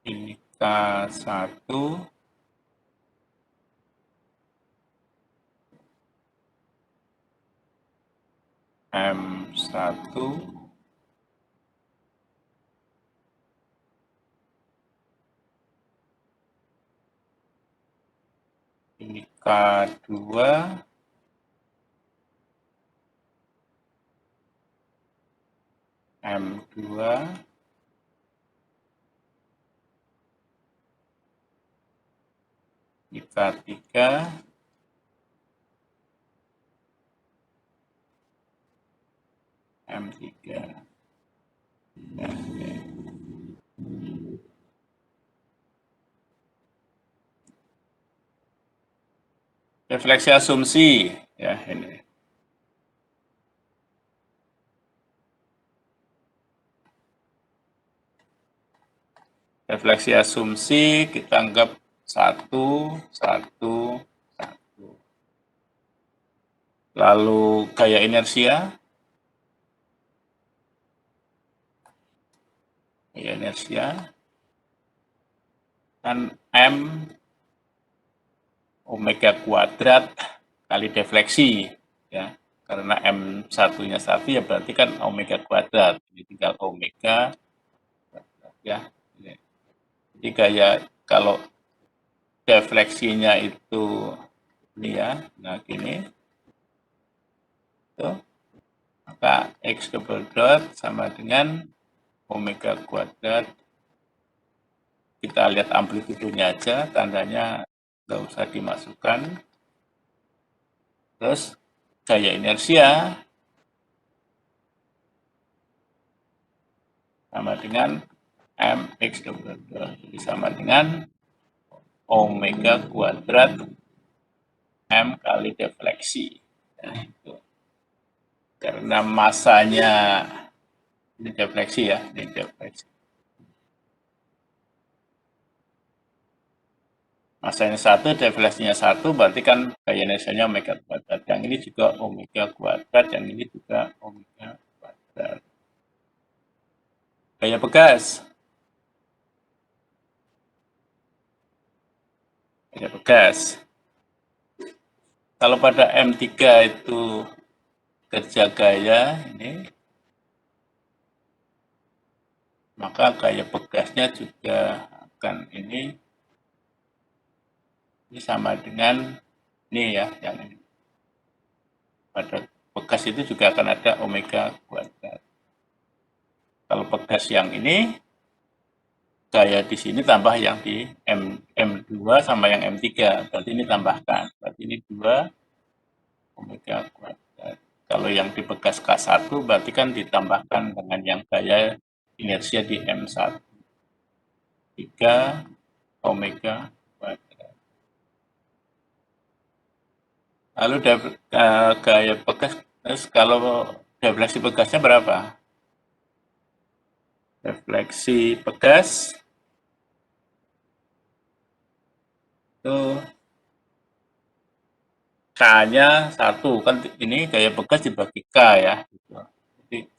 ini K1 M1 ini K2 M2 ini K3 M3 ya, ya. Refleksi asumsi ya ini. Refleksi asumsi kita anggap 1, 1, 1. Lalu gaya inersia. Gaya inersia kan M omega kuadrat kali defleksi ya. Karena M1-nya 1 ya berarti kan omega kuadrat. Jadi tinggal omega ya. Jadi kayak kalau defleksinya itu ini ya, nah gini. Tuh. Maka X double dot sama dengan omega kuadrat. Kita lihat amplitudonya aja, tandanya nggak usah dimasukkan. Terus gaya inersia sama dengan mx double dot, jadi sama dengan omega kuadrat m kali defleksi. Nah, itu. Karena masanya ini defleksi ya, ini defleksi. Masanya 1, defleksinya 1, berarti kan gaya inersianya omega kuadrat. Yang ini juga omega kuadrat, yang ini juga omega kuadrat. Gaya bekas. Gaya bekas. Kalau pada M3 itu kerja gaya ini, maka gaya bekasnya juga akan ini sama dengan ini ya, yang ini. Pada bekas itu juga akan ada omega kuadrat. Kalau bekas yang ini, gaya di sini tambah yang di M2 sama yang M3, berarti ini tambahkan, berarti ini 2 omega kuadrat. Kalau yang di bekas K1 berarti kan ditambahkan dengan yang gaya inersia di M1. 3 omega kuadrat. Lalu gaya bekas, kalau defleksi bekasnya berapa? Defleksi bekas itu K-nya 1, kan ini gaya bekas dibagi K ya. Jadi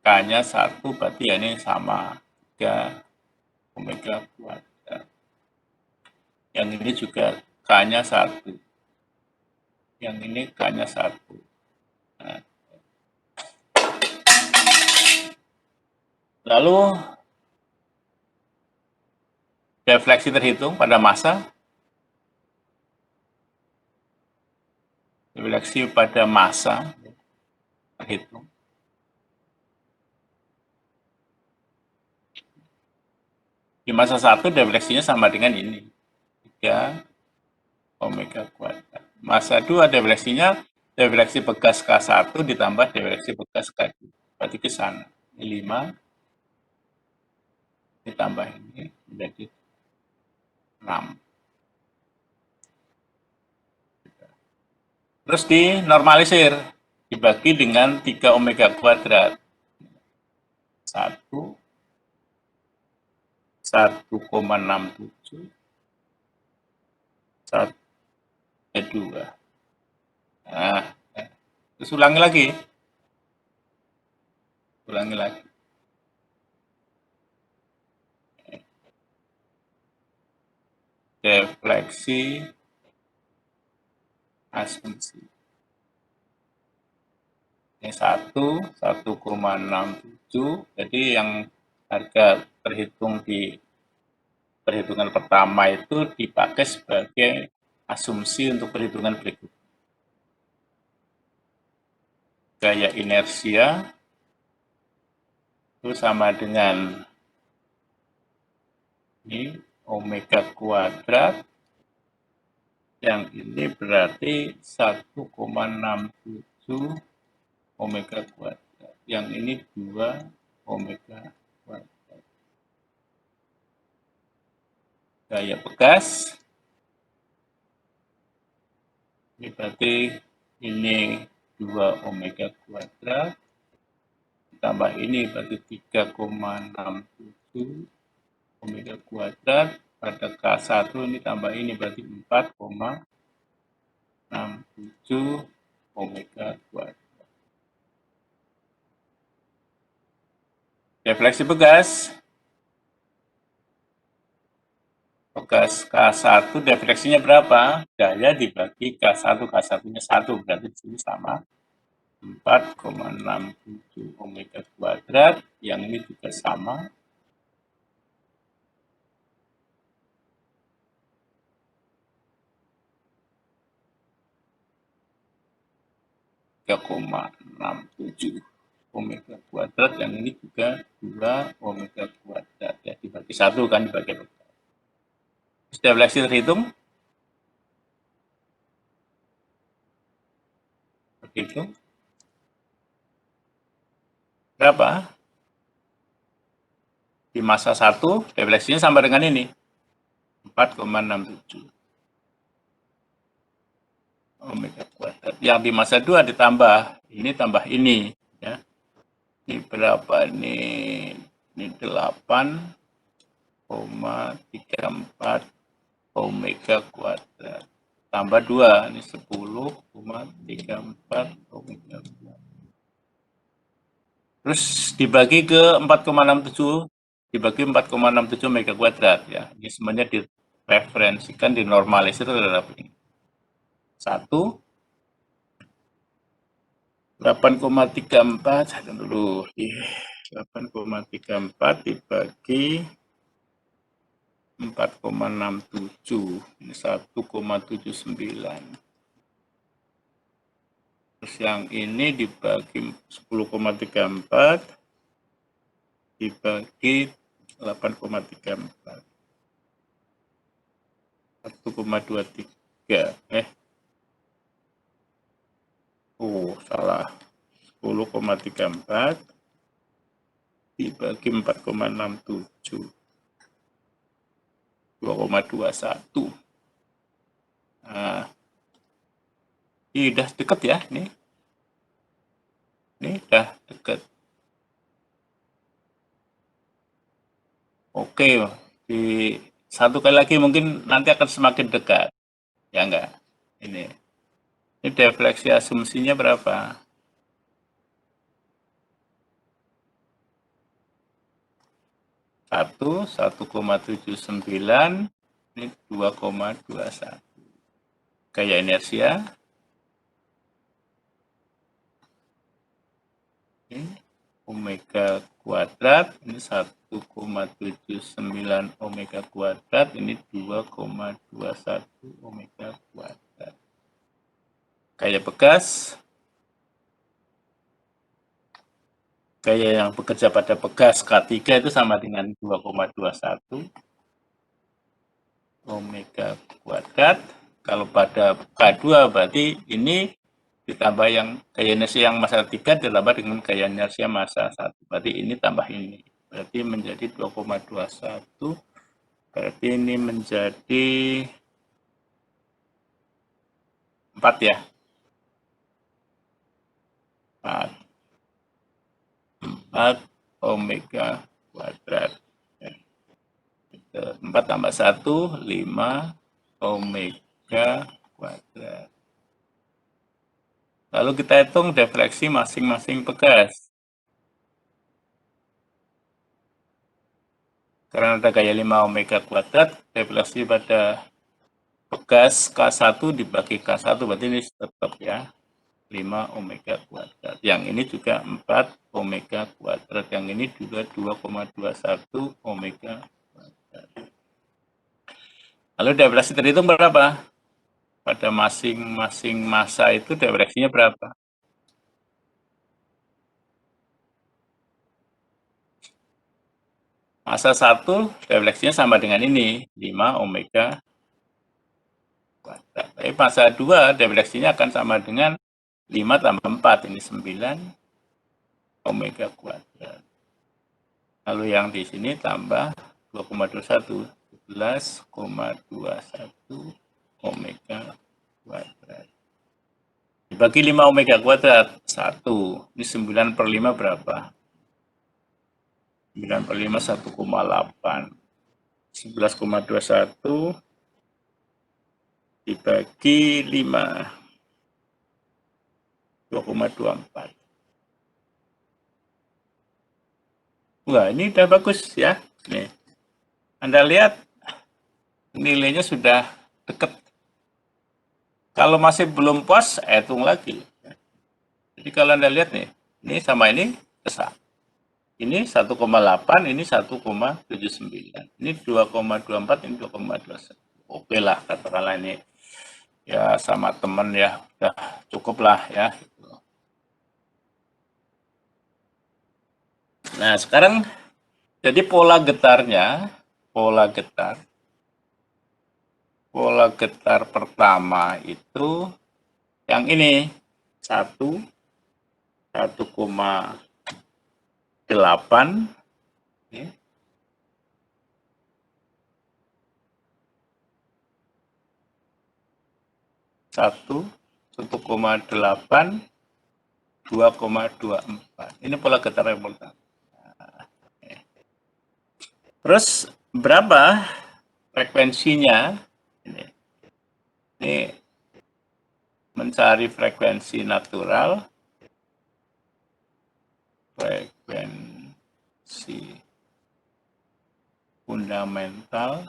K-nya 1 berarti ya ini sama 3 omega kuadrat. Yang ini juga K-nya 1. Yang ini K-nya 1. Nah. Lalu defleksi terhitung pada massa. Defleksi pada massa terhitung. Di massa 1 defleksinya sama dengan ini. 3 omega kuadrat. Massa 2 defleksinya defleksi bekas K1 ditambah defleksi bekas K2. Berarti ke sana. Ini 5 ditambah ini menjadi 6. Terus dinormalisir, dibagi dengan 3 omega kuadrat. 1, 1,67, 2. Nah, terus ulangi lagi. Ulangi lagi. Defleksi asumsi. Ini 1,67. Jadi yang harga terhitung di perhitungan pertama itu dipakai sebagai asumsi untuk perhitungan berikutnya. Gaya inersia itu sama dengan ini omega kuadrat, yang ini berarti 1,67 omega kuadrat, yang ini 2 omega kuadrat. Gaya bekas ini berarti ini 2 omega kuadrat tambah ini berarti 3,67 omega kuadrat, pada K1 ini tambah ini berarti 4,67 omega kuadrat. Defleksi bekas K1 defleksinya berapa? Gaya dibagi K1, K1-nya 1, berarti di sini sama 4,67 omega kuadrat, yang ini juga sama. 3,67 omega kuadrat, yang ini juga 2 omega kuadrat ya, dibagi 1 kan, dibagi defleksi terhitung begitu berapa di masa 1 defleksinya sama dengan ini 4,67 omega kuadrat. Yang di masa 2 ditambah ini tambah ini ya. Ini berapa nih? Ini 8,34 omega kuadrat. Tambah 2, ini 10,34 omega kuadrat. Terus dibagi ke 4,67, dibagi 4,67 omega kuadrat ya. Ini semuanya direferensikan, dinormalisir terhadap ini. 1 8,34 dulu. 8,34 dibagi 4,67, ini 1,79. Terus yang ini dibagi 10,34 dibagi 8,34. 1,23. Salah. 10,34 dibagi 4,67. 2,21. Nah, ini udah deket ya, nih. Ini udah deket. Oke, di satu kali lagi mungkin nanti akan semakin dekat. Ya enggak? Ini defleksi asumsinya berapa? 1,79, ini 2,21. Gaya inersia. Ini omega kuadrat, ini 1,79 omega kuadrat, ini 2,21 omega kuadrat. Gaya bekas. Gaya yang bekerja pada bekas K3 itu sama dengan 2,21 omega kuadrat. Kalau pada K2 berarti ini ditambah yang gaya inersia yang masa 3 ditambah dengan gaya inersia masa 1. Berarti ini tambah ini. Berarti menjadi 2,21. Berarti ini menjadi 4 ya. 4 omega kuadrat. 4 tambah 1, 5 omega kuadrat. Lalu kita hitung defleksi masing-masing bekas. Karena ada gaya 5 omega kuadrat, defleksi pada bekas K1 dibagi K1, berarti ini tetap ya, 5 omega kuadrat. Yang ini juga 4 omega kuadrat. Yang ini juga 2,21 omega kuadrat. Lalu defleksi terhitung berapa? Pada masing-masing masa itu defleksinya berapa? Masa 1 defleksinya sama dengan ini, 5 omega kuadrat. Tapi masa 2 defleksinya akan sama dengan 5 tambah 4, ini 9 omega kuadrat. Lalu yang di sini tambah 2,21, 11,21 omega kuadrat. Dibagi 5 omega kuadrat, 1. Ini 9 per 5 berapa? 9 per 5, 1,8. 11,21 dibagi 5, 2,24. Wah, ini udah bagus ya. Nih, Anda lihat nilainya sudah dekat. Kalau masih belum puas, hitung lagi. Jadi kalau Anda lihat nih, ini sama ini besar. Ini 1,8, ini 1,79. Ini 2,24, ini 2,21. Oke lah, katakanlah ini ya sama teman ya, udah cukup lah ya. Nah, sekarang jadi pola getar pertama itu yang ini 1,8 ya, 1,8 2,24. Ini pola getar yang pertama. Terus berapa frekuensinya? Ini mencari frekuensi natural, frekuensi fundamental.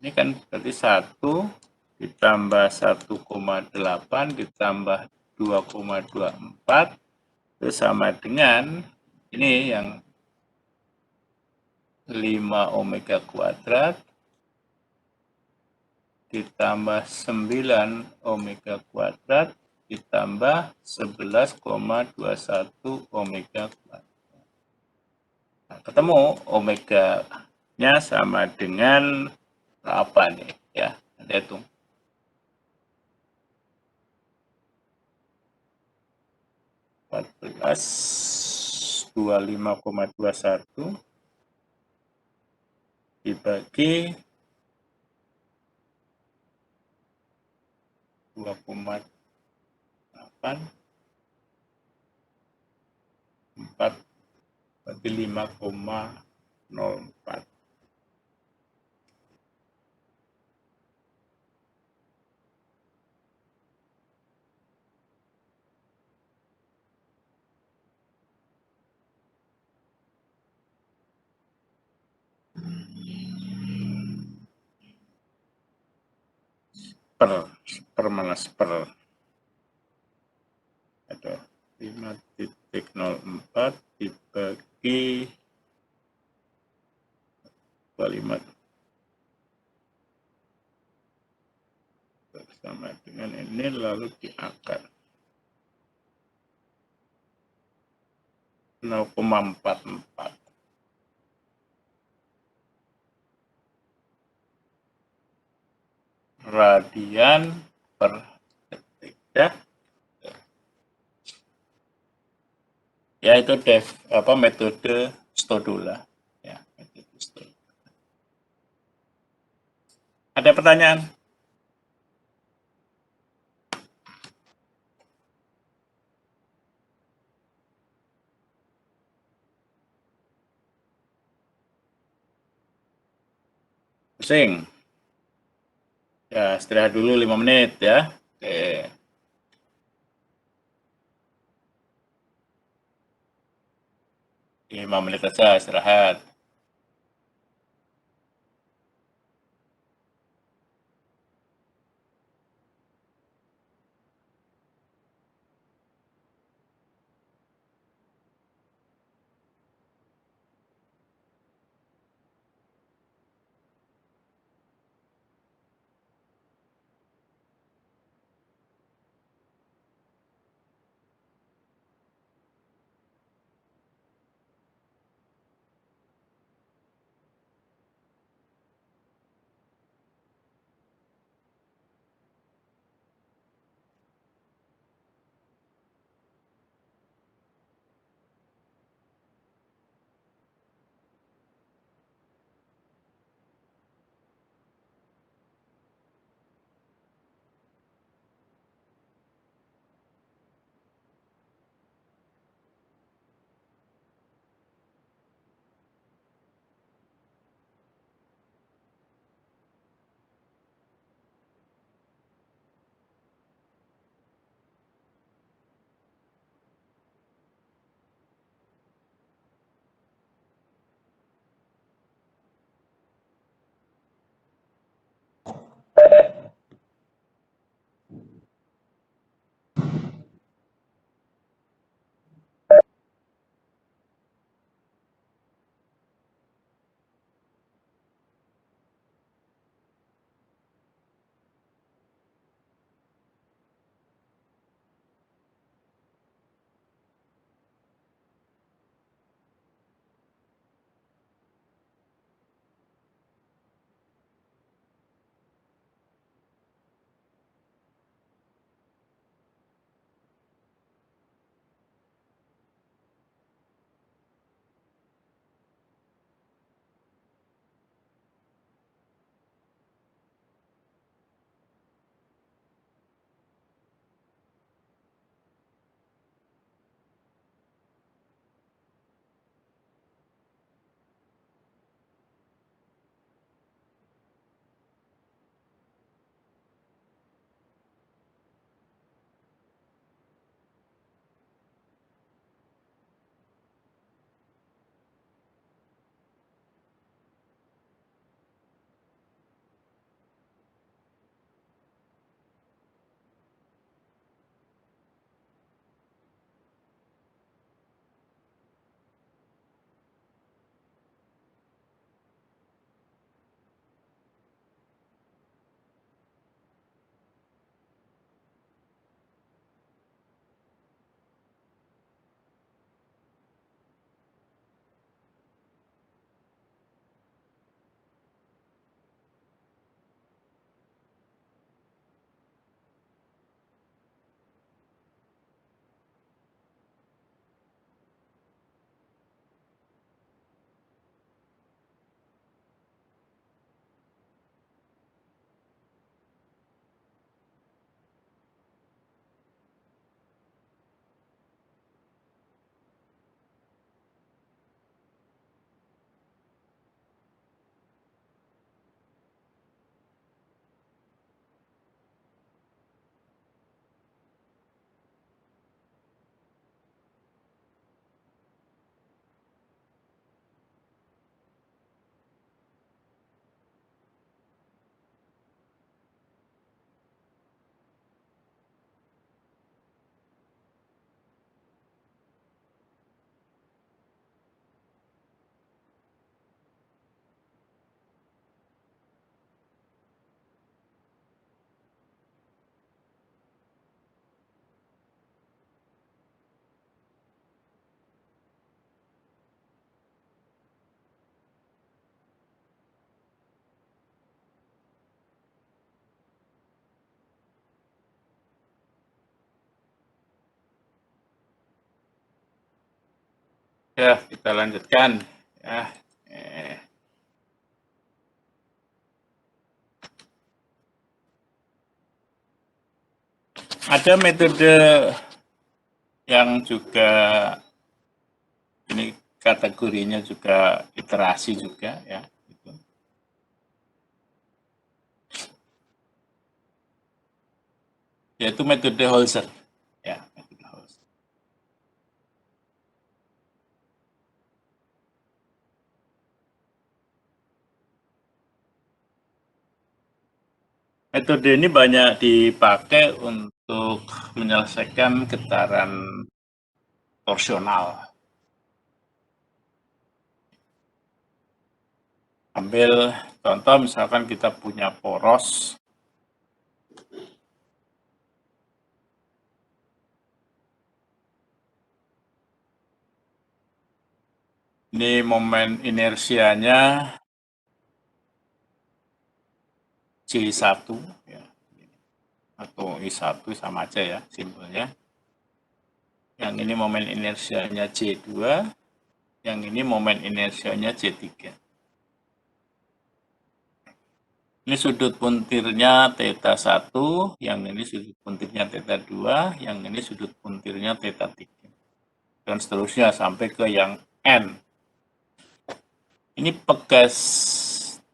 Ini kan berarti 1 ditambah 1,8 ditambah 2,24 itu sama dengan ini yang 5 omega kuadrat ditambah 9 omega kuadrat ditambah 11,21 omega kuadrat. Nah, ketemu omega-nya sama dengan apa nih ya? Ada hitung. 25,21 dibagi 2,8 4 berarti 5,04. per mana per ada 5,04 dibagi 25 sama dengan ini lalu diakar 0,44 radian per detik ya. Ya itu metode Stodola ya, metode Stodola. Ada pertanyaan? Pusing? Ya istirahat dulu 5 menit ya. Oke. 5 menit saja istirahat. Ya, kita lanjutkan. Ya, ada metode yang juga ini kategorinya juga iterasi juga ya. Gitu. Yaitu metode Holzer. Ya, metode Holzer. Metode ini banyak dipakai untuk menyelesaikan getaran torsional. Ambil contoh misalkan kita punya poros ini momen inersianya C1 ya, atau I1 sama aja ya simbolnya. Yang ini momen inersianya C2, yang ini momen inersianya C3. Ini sudut puntirnya theta 1, yang ini sudut puntirnya theta 2, yang ini sudut puntirnya theta 3. Dan seterusnya sampai ke yang N. Ini pegas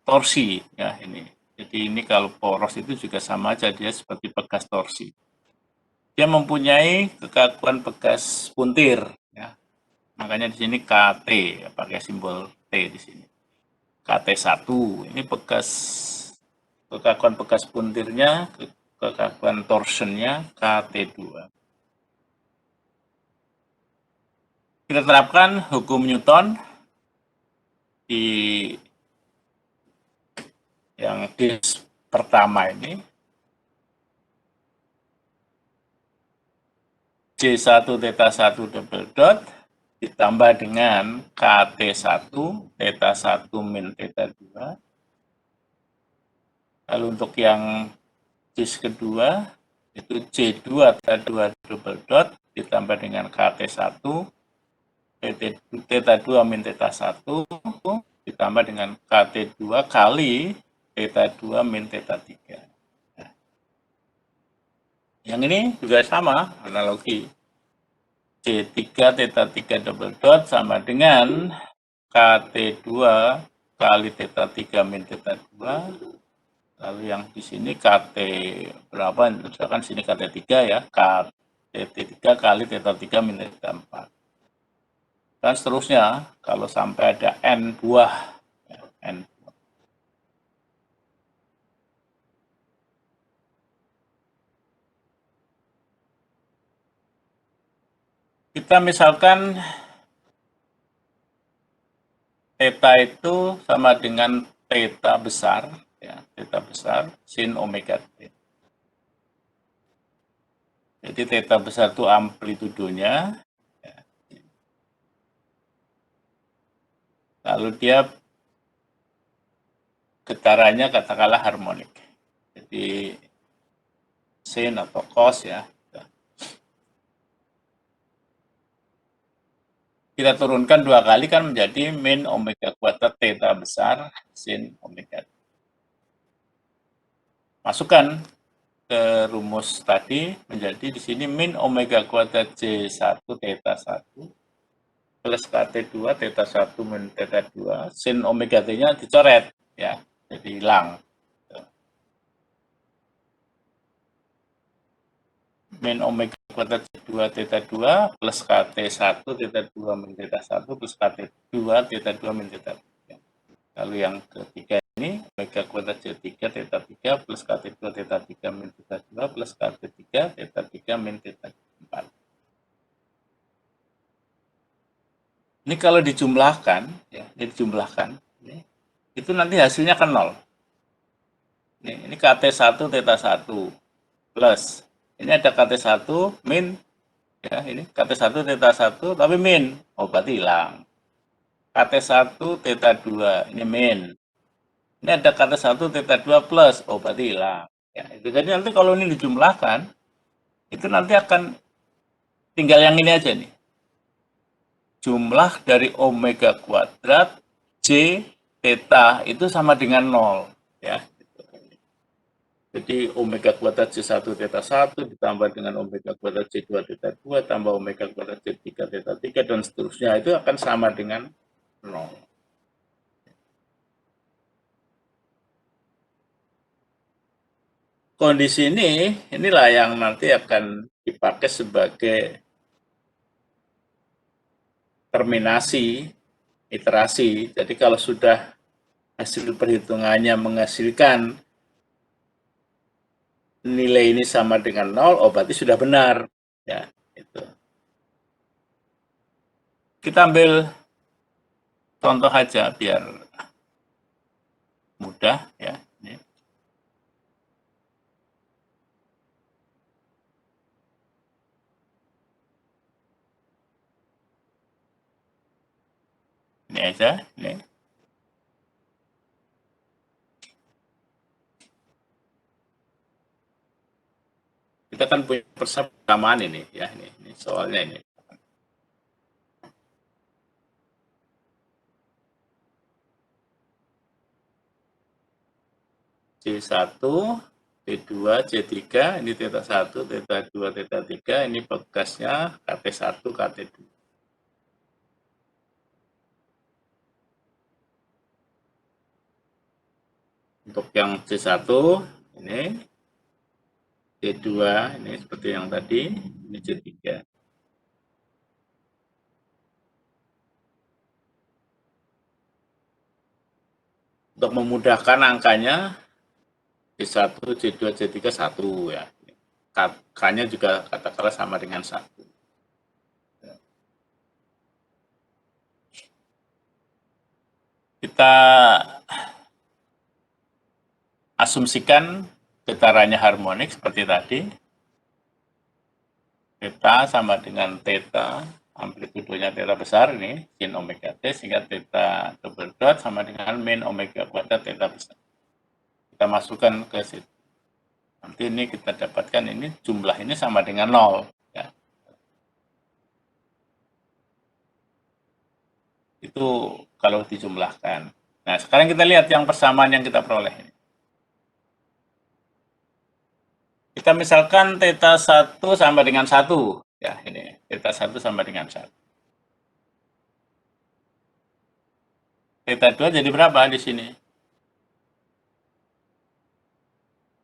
torsi ya ini. Jadi ini kalau poros itu juga sama aja, dia seperti pegas torsi. Dia mempunyai kekakuan pegas puntir ya. Makanya di sini KT ya, pakai simbol T di sini. KT1 ini pegas kekakuan bekas puntirnya, kekakuan torsionnya KT2. Kita terapkan hukum Newton di yang case pertama ini. C1 theta 1 double dot ditambah dengan KT1 theta 1 min theta 2. Lalu untuk yang case kedua itu C2 theta 2 double dot ditambah dengan KT1 theta 2 min theta 1 ditambah dengan KT2 kali theta 2 min theta 3. Yang ini juga sama, analogi. C3 theta 3 double dot sama dengan KT2 kali theta 3 min theta 2. Lalu yang di sini KT berapa? Misalkan sini KT3 ya, KT3 kali theta 3 min theta 4. Dan seterusnya, kalau sampai ada N buah. Ya, N buah. Kita misalkan theta itu sama dengan theta besar, ya, theta besar sin omega t. Jadi theta besar itu amplitudonya, ya. Lalu dia getarannya katakanlah harmonik. Jadi sin atau cos ya. Kita turunkan 2 kali kan menjadi min omega kuadrat theta besar sin omega. Masukkan ke rumus tadi menjadi di sini min omega kuadrat C1 theta 1 plus KT2 theta 1 min theta 2 sin omega T-nya dicoret ya. Jadi hilang. Min omega kuadrat C2 theta 2 plus KT1 theta 2 min theta 1 plus KT2 theta 2 min theta 3. Lalu yang ketiga ini omega kuadrat C3 theta 3 plus KT2 theta 3 min theta 2 plus KT3 theta 3 min theta 4. Ini kalau dijumlahkan, ya, ini dijumlahkan, itu nanti hasilnya kan 0. Ini KT1 theta 1 plus, ini ada KT1 min, ya, ini KT1 theta 1 tapi min, oh berarti hilang. KT1 theta 2, ini min. Ini ada KT1 theta 2 plus, oh berarti hilang. Ya, itu jadi nanti kalau ini dijumlahkan, itu nanti akan tinggal yang ini aja nih. jumlah dari omega kuadrat J theta itu sama dengan 0. Ya. Jadi omega kuadrat C1 theta 1 ditambah dengan omega kuadrat C2 theta 2 tambah omega kuadrat C3 theta 3 dan seterusnya itu akan sama dengan 0. Kondisi inilah yang nanti akan dipakai sebagai terminasi iterasi. Jadi kalau sudah hasil perhitungannya menghasilkan nilai ini sama dengan 0, oh berarti sudah benar. Ya, itu. Kita ambil contoh aja biar mudah ya. Ini aja, ini. Kita kan punya persamaan ini ya, ini soalnya ini. C1, C2, C3, ini theta 1, theta 2, theta 3, ini bekasnya KT1, KT2. Untuk yang C1 ini, C2 ini seperti yang tadi, ini C3. Untuk memudahkan angkanya, C1, C2, C3, 1 ya. K-nya juga katakanlah sama dengan 1. Kita asumsikan getarannya harmonik seperti tadi. Theta sama dengan theta, amplitudenya theta besar ini, sin omega t, sehingga theta double dot sama dengan min omega kuadrat theta besar. Kita masukkan ke situ. Nanti ini kita dapatkan ini jumlah ini sama dengan 0. Ya. Itu kalau dijumlahkan. Nah, sekarang kita lihat yang persamaan yang kita peroleh ini. Kita misalkan theta 1 sama dengan 1. Ya, ini theta 1 sama dengan 1. Theta 2 jadi berapa di sini?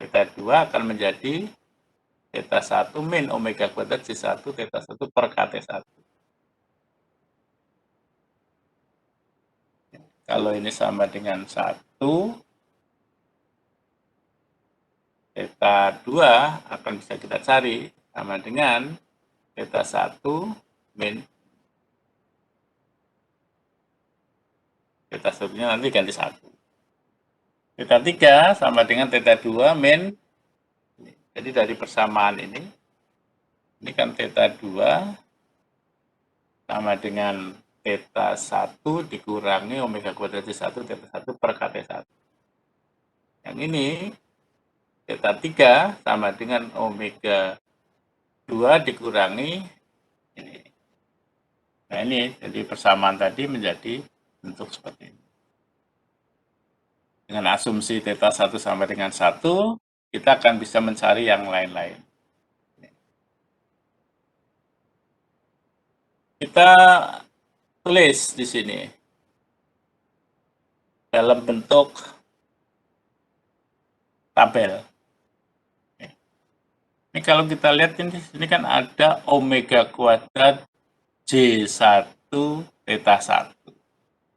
Theta 2 akan menjadi theta 1 min omega kuadrat C1 theta 1 per KT1. Kalau ini sama dengan 1, theta 2 akan bisa kita cari sama dengan theta 1 min theta 1-nya nanti ganti 1. Theta 3 sama dengan theta 2 min, jadi dari persamaan ini kan theta 2 sama dengan theta 1 dikurangi omega kuadrat C1 theta 1 per KT1. Yang ini theta 3 sama dengan omega 2 dikurangi ini. Nah ini, jadi persamaan tadi menjadi bentuk seperti ini. Dengan asumsi theta 1 sama dengan 1, kita akan bisa mencari yang lain-lain. Kita tulis di sini dalam bentuk tabel. Ini kalau kita lihat ini kan ada omega kuadrat J1 theta 1.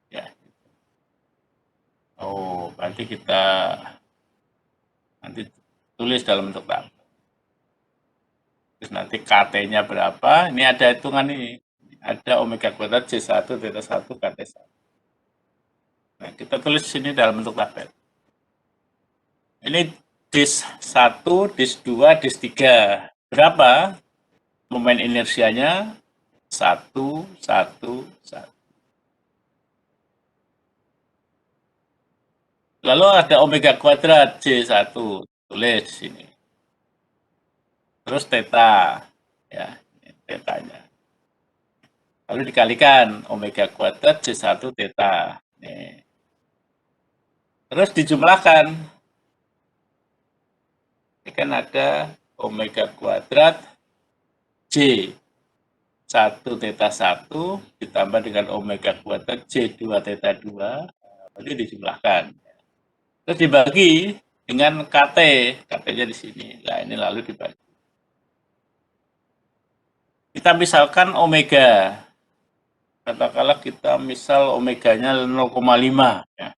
Ya. Oh, berarti kita nanti tulis dalam bentuk tabel. Terus nanti KT-nya berapa? Ini ada hitungan ini. Ada omega kuadrat C1 theta 1 KT1. Nah, kita tulis sini dalam bentuk tabel. Ini dis 1, dis 2, dis 3. Berapa momen inersianya? 1, 1, 1. Lalu ada omega kuadrat C1. Tulis di sini. Terus theta. Ya, tetanya. Lalu dikalikan omega kuadrat C1 theta. Nih. Terus dijumlahkan. Ini kan ada omega kuadrat C1 theta 1 ditambah dengan omega kuadrat C2 theta 2. Lalu dijumlahkan. Terus dibagi dengan KT. KT-nya di sini. Nah, ini lalu dibagi. Kita misalkan omega. Katakanlah kita misal omeganya 0,5 ya.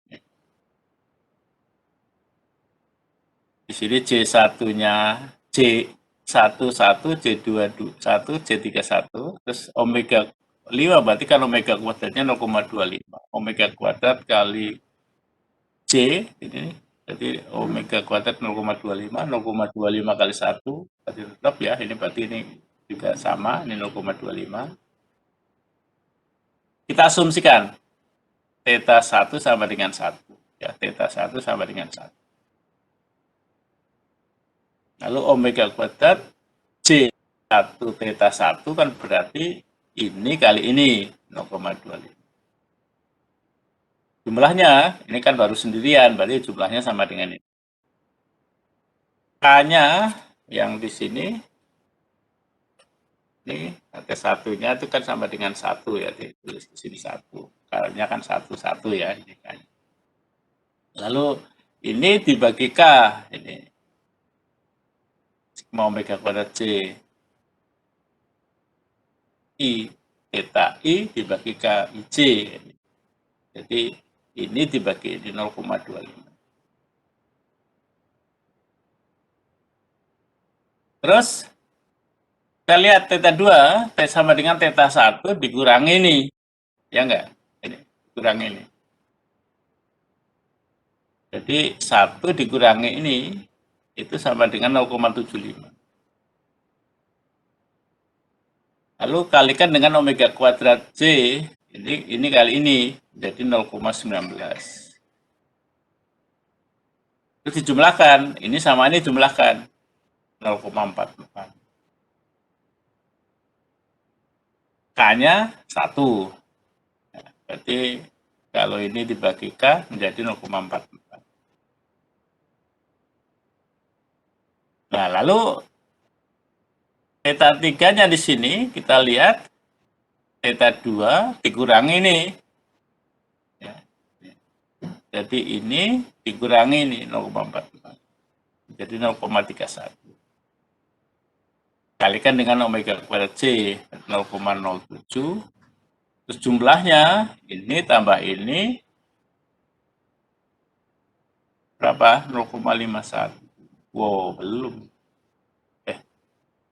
Di sini C1-nya C11, C21, C31, terus omega 5 berarti kan omega kuadratnya 0,25. Omega kuadrat kali C ini jadi omega kuadrat 0,25, 0,25 kali 1 berarti tetap ya, ini berarti ini juga sama, ini 0,25. Kita asumsikan theta 1 sama dengan 1 ya, theta 1 sama dengan 1. Lalu omega kuadrat C1 theta 1 kan berarti ini kali ini 0,25. Jumlahnya, ini kan baru sendirian, berarti jumlahnya sama dengan ini. K-nya yang di sini, ini T1-nya itu kan sama dengan 1 ya, ditulis di sini 1. K-nya kan 1 ya. Ini kan. Lalu ini dibagi K, ini sigma omega kuadrat C I theta I dibagi K IC. Jadi ini dibagi di 0,25. Terus kita lihat theta 2 sama dengan theta 1 dikurangi ini. Ya enggak? Ini dikurangi ini. Jadi 1 dikurangi ini itu sama dengan 0,75. Lalu kalikan dengan omega kuadrat C, ini kali ini, jadi 0,19. Terus dijumlahkan, ini sama ini jumlahkan, 0,44. K-nya 1. Berarti kalau ini dibagi K menjadi 0,44. Nah, lalu theta 3-nya di sini kita lihat theta 2 dikurangi ini. Ya. Jadi ini dikurangi ini 0,44. Jadi 0,31. Kalikan dengan omega kuadrat C 0,07. Terus jumlahnya ini tambah ini berapa? 0,51. Wow, belum.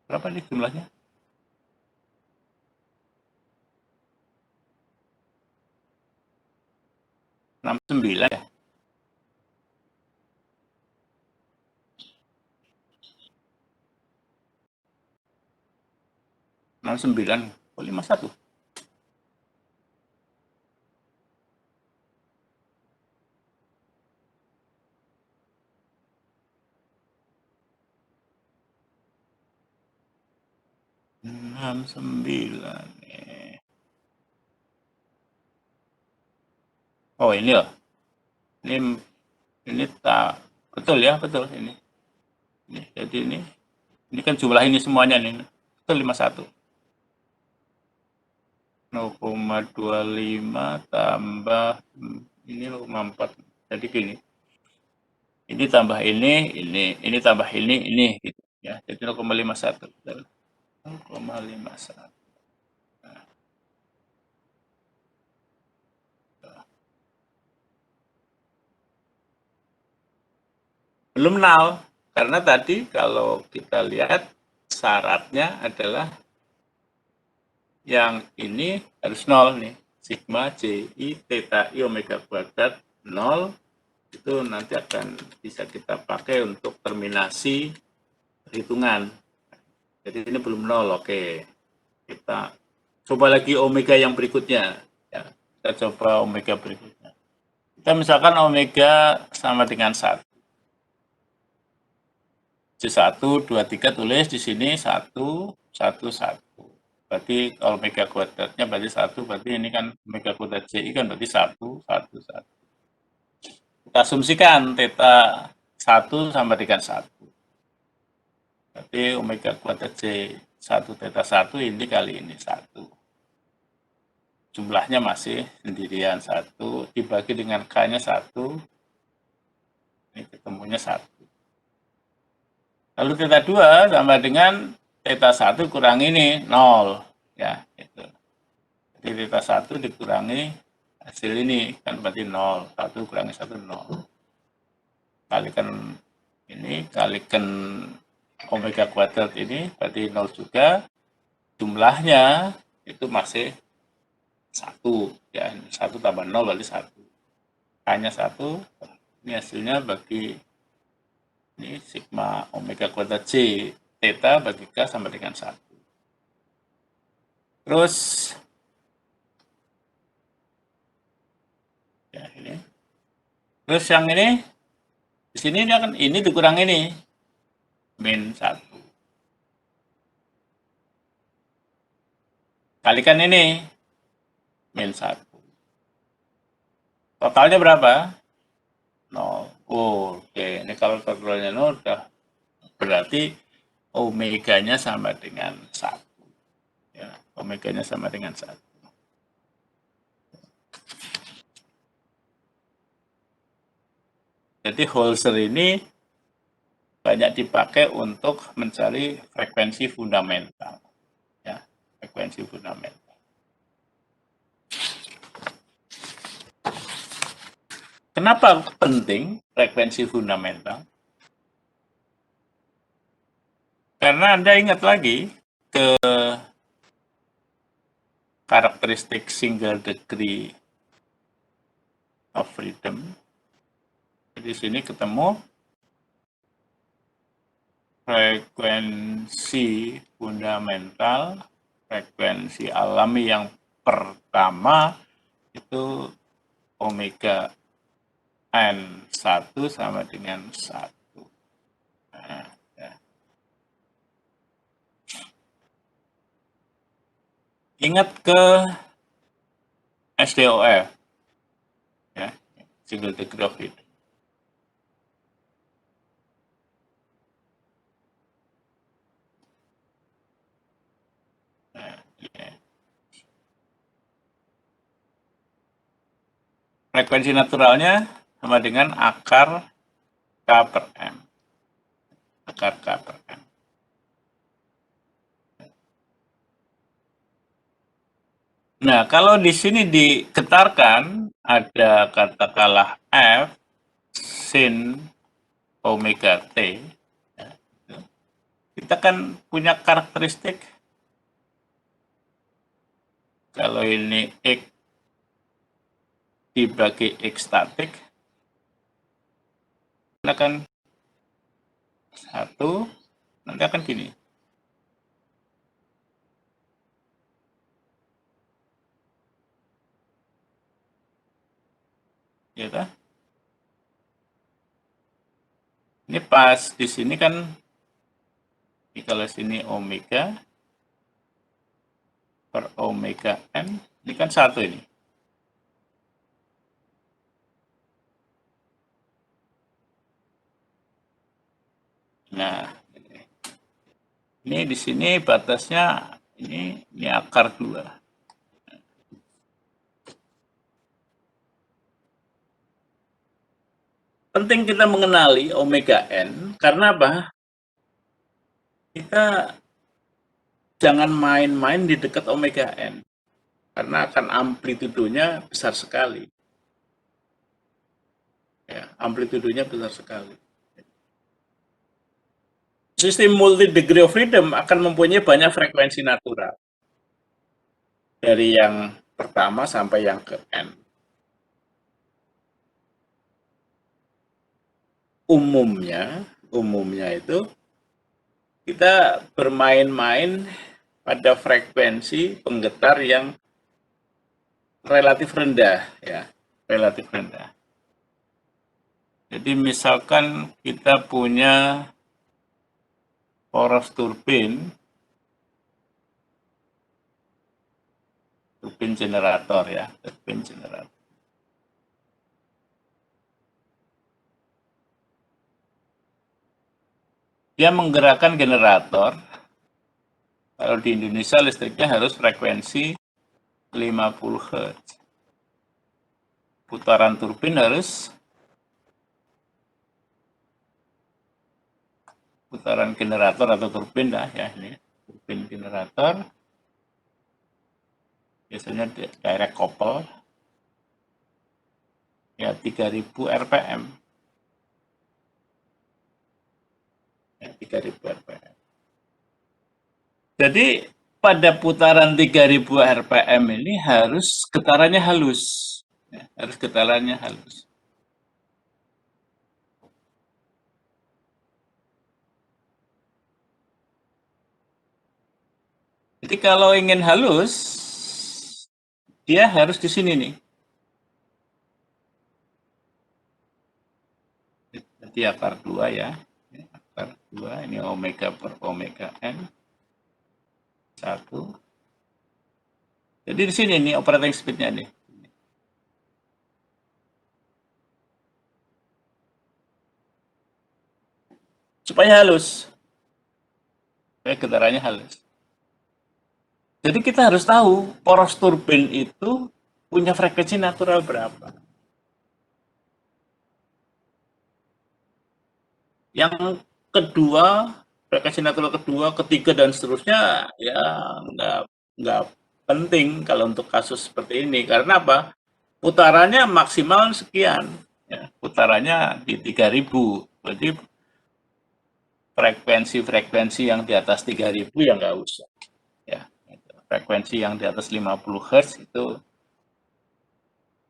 Berapa nih jumlahnya? 69 ya. 69, 51. Enam sembilan. Oh ini loh. Ini tak betul ya, betul ini. Jadi ini kan jumlah ini semuanya nih. Betul 51. 0,25 tambah ini 0,4. Jadi gini. Ini tambah ini tambah ini gitu ya. Jadi 0,51. 0,51. Belum nol, karena tadi kalau kita lihat syaratnya adalah yang ini harus nol nih, sigma CI theta I omega kuadrat 0, itu nanti akan bisa kita pakai untuk terminasi perhitungan. Jadi ini belum nol, oke. Kita coba lagi omega yang berikutnya. Ya, kita coba omega berikutnya. Kita misalkan omega sama dengan 1. C1, 2, 3 tulis di sini 1, 1, 1. Berarti kalau omega kuadratnya berarti 1, berarti ini kan omega kuadrat JI kan berarti 1, 1, 1. Kita asumsikan theta 1 sama dengan 1. Berarti omega kuadrat J1 theta 1 ini kali ini 1. Jumlahnya masih sendirian 1, dibagi dengan K-nya 1, ini ketemunya 1. Lalu theta 2 sama dengan theta 1 kurang ini 0. Ya, itu. Jadi theta 1 dikurangi hasil ini, kan berarti 0. 1 kurangi 1, 0. Kalikan ini, kalikan omega kuadrat ini, berarti 0 juga. Jumlahnya itu masih 1. Ya, 1 tambah 0 berarti 1. Hanya 1. Ini hasilnya bagi ini sigma omega kuadrat J theta bagi K sama dengan 1. Terus ya ini. Terus yang ini di sini dia kan ini dikurang ini min 1. Kalikan ini min 1. Totalnya berapa? 0. Oh, oke, ini kalau totalnya 0 udah berarti omeganya sama dengan 1. Ya, omeganya sama dengan 1. Jadi Holzer ini banyak dipakai untuk mencari frekuensi fundamental. Ya, frekuensi fundamental. Kenapa penting frekuensi fundamental? Karena Anda ingat lagi ke karakteristik single degree of freedom. Di sini ketemu frekuensi fundamental, frekuensi alami yang pertama itu omega N1 sama dengan 1. Nah, ya. Ingat ke SDOF, ya, single degree of freedom. Nah, ya. Frekuensi naturalnya sama dengan akar K per M. Akar K per M. Nah, kalau di sini diketarkan ada katakanlah F sin omega T, kita kan punya karakteristik kalau ini X dibagi X statik, akan 1, nanti akan gini. Ya kan? Ini pas di sini kan, ini kalau sini omega per omega n, ini kan 1 ini. Nah, ini di sini batasnya ini akar 2. Penting kita mengenali omega n karena apa? Kita jangan main-main di dekat omega n karena akan amplitudonya besar sekali. Ya, amplitudonya besar sekali. Sistem multi degree of freedom akan mempunyai banyak frekuensi natural dari yang pertama sampai yang ke n. Umumnya itu kita bermain-main pada frekuensi penggetar yang relatif rendah, ya, relatif rendah. Jadi misalkan kita punya poros turbin turbin generator ya, turbin generator. Dia menggerakkan generator. Kalau di Indonesia listriknya harus frekuensi 50 Hz. Putaran turbin harus putaran generator atau turbin lah ya, ini turbin generator biasanya direct couple ya 3000 rpm ya, 3000 rpm. Jadi pada putaran 3000 rpm ini harus getarannya halus ya, harus getarannya halus. Jadi kalau ingin halus, dia harus di sini nih. Jadi akar 2 ya. Akar 2, ini omega per omega n. 1. Jadi di sini nih operating speed-nya nih. Supaya halus. Supaya getarannya halus. Jadi kita harus tahu poros turbin itu punya frekuensi natural berapa. Yang kedua, frekuensi natural kedua, ketiga dan seterusnya ya nggak penting kalau untuk kasus seperti ini. Karena apa? Putarannya maksimal sekian. Ya, putarannya di 3000. Jadi frekuensi-frekuensi yang di atas 3000 ya nggak usah. Ya, frekuensi yang di atas 50 Hz itu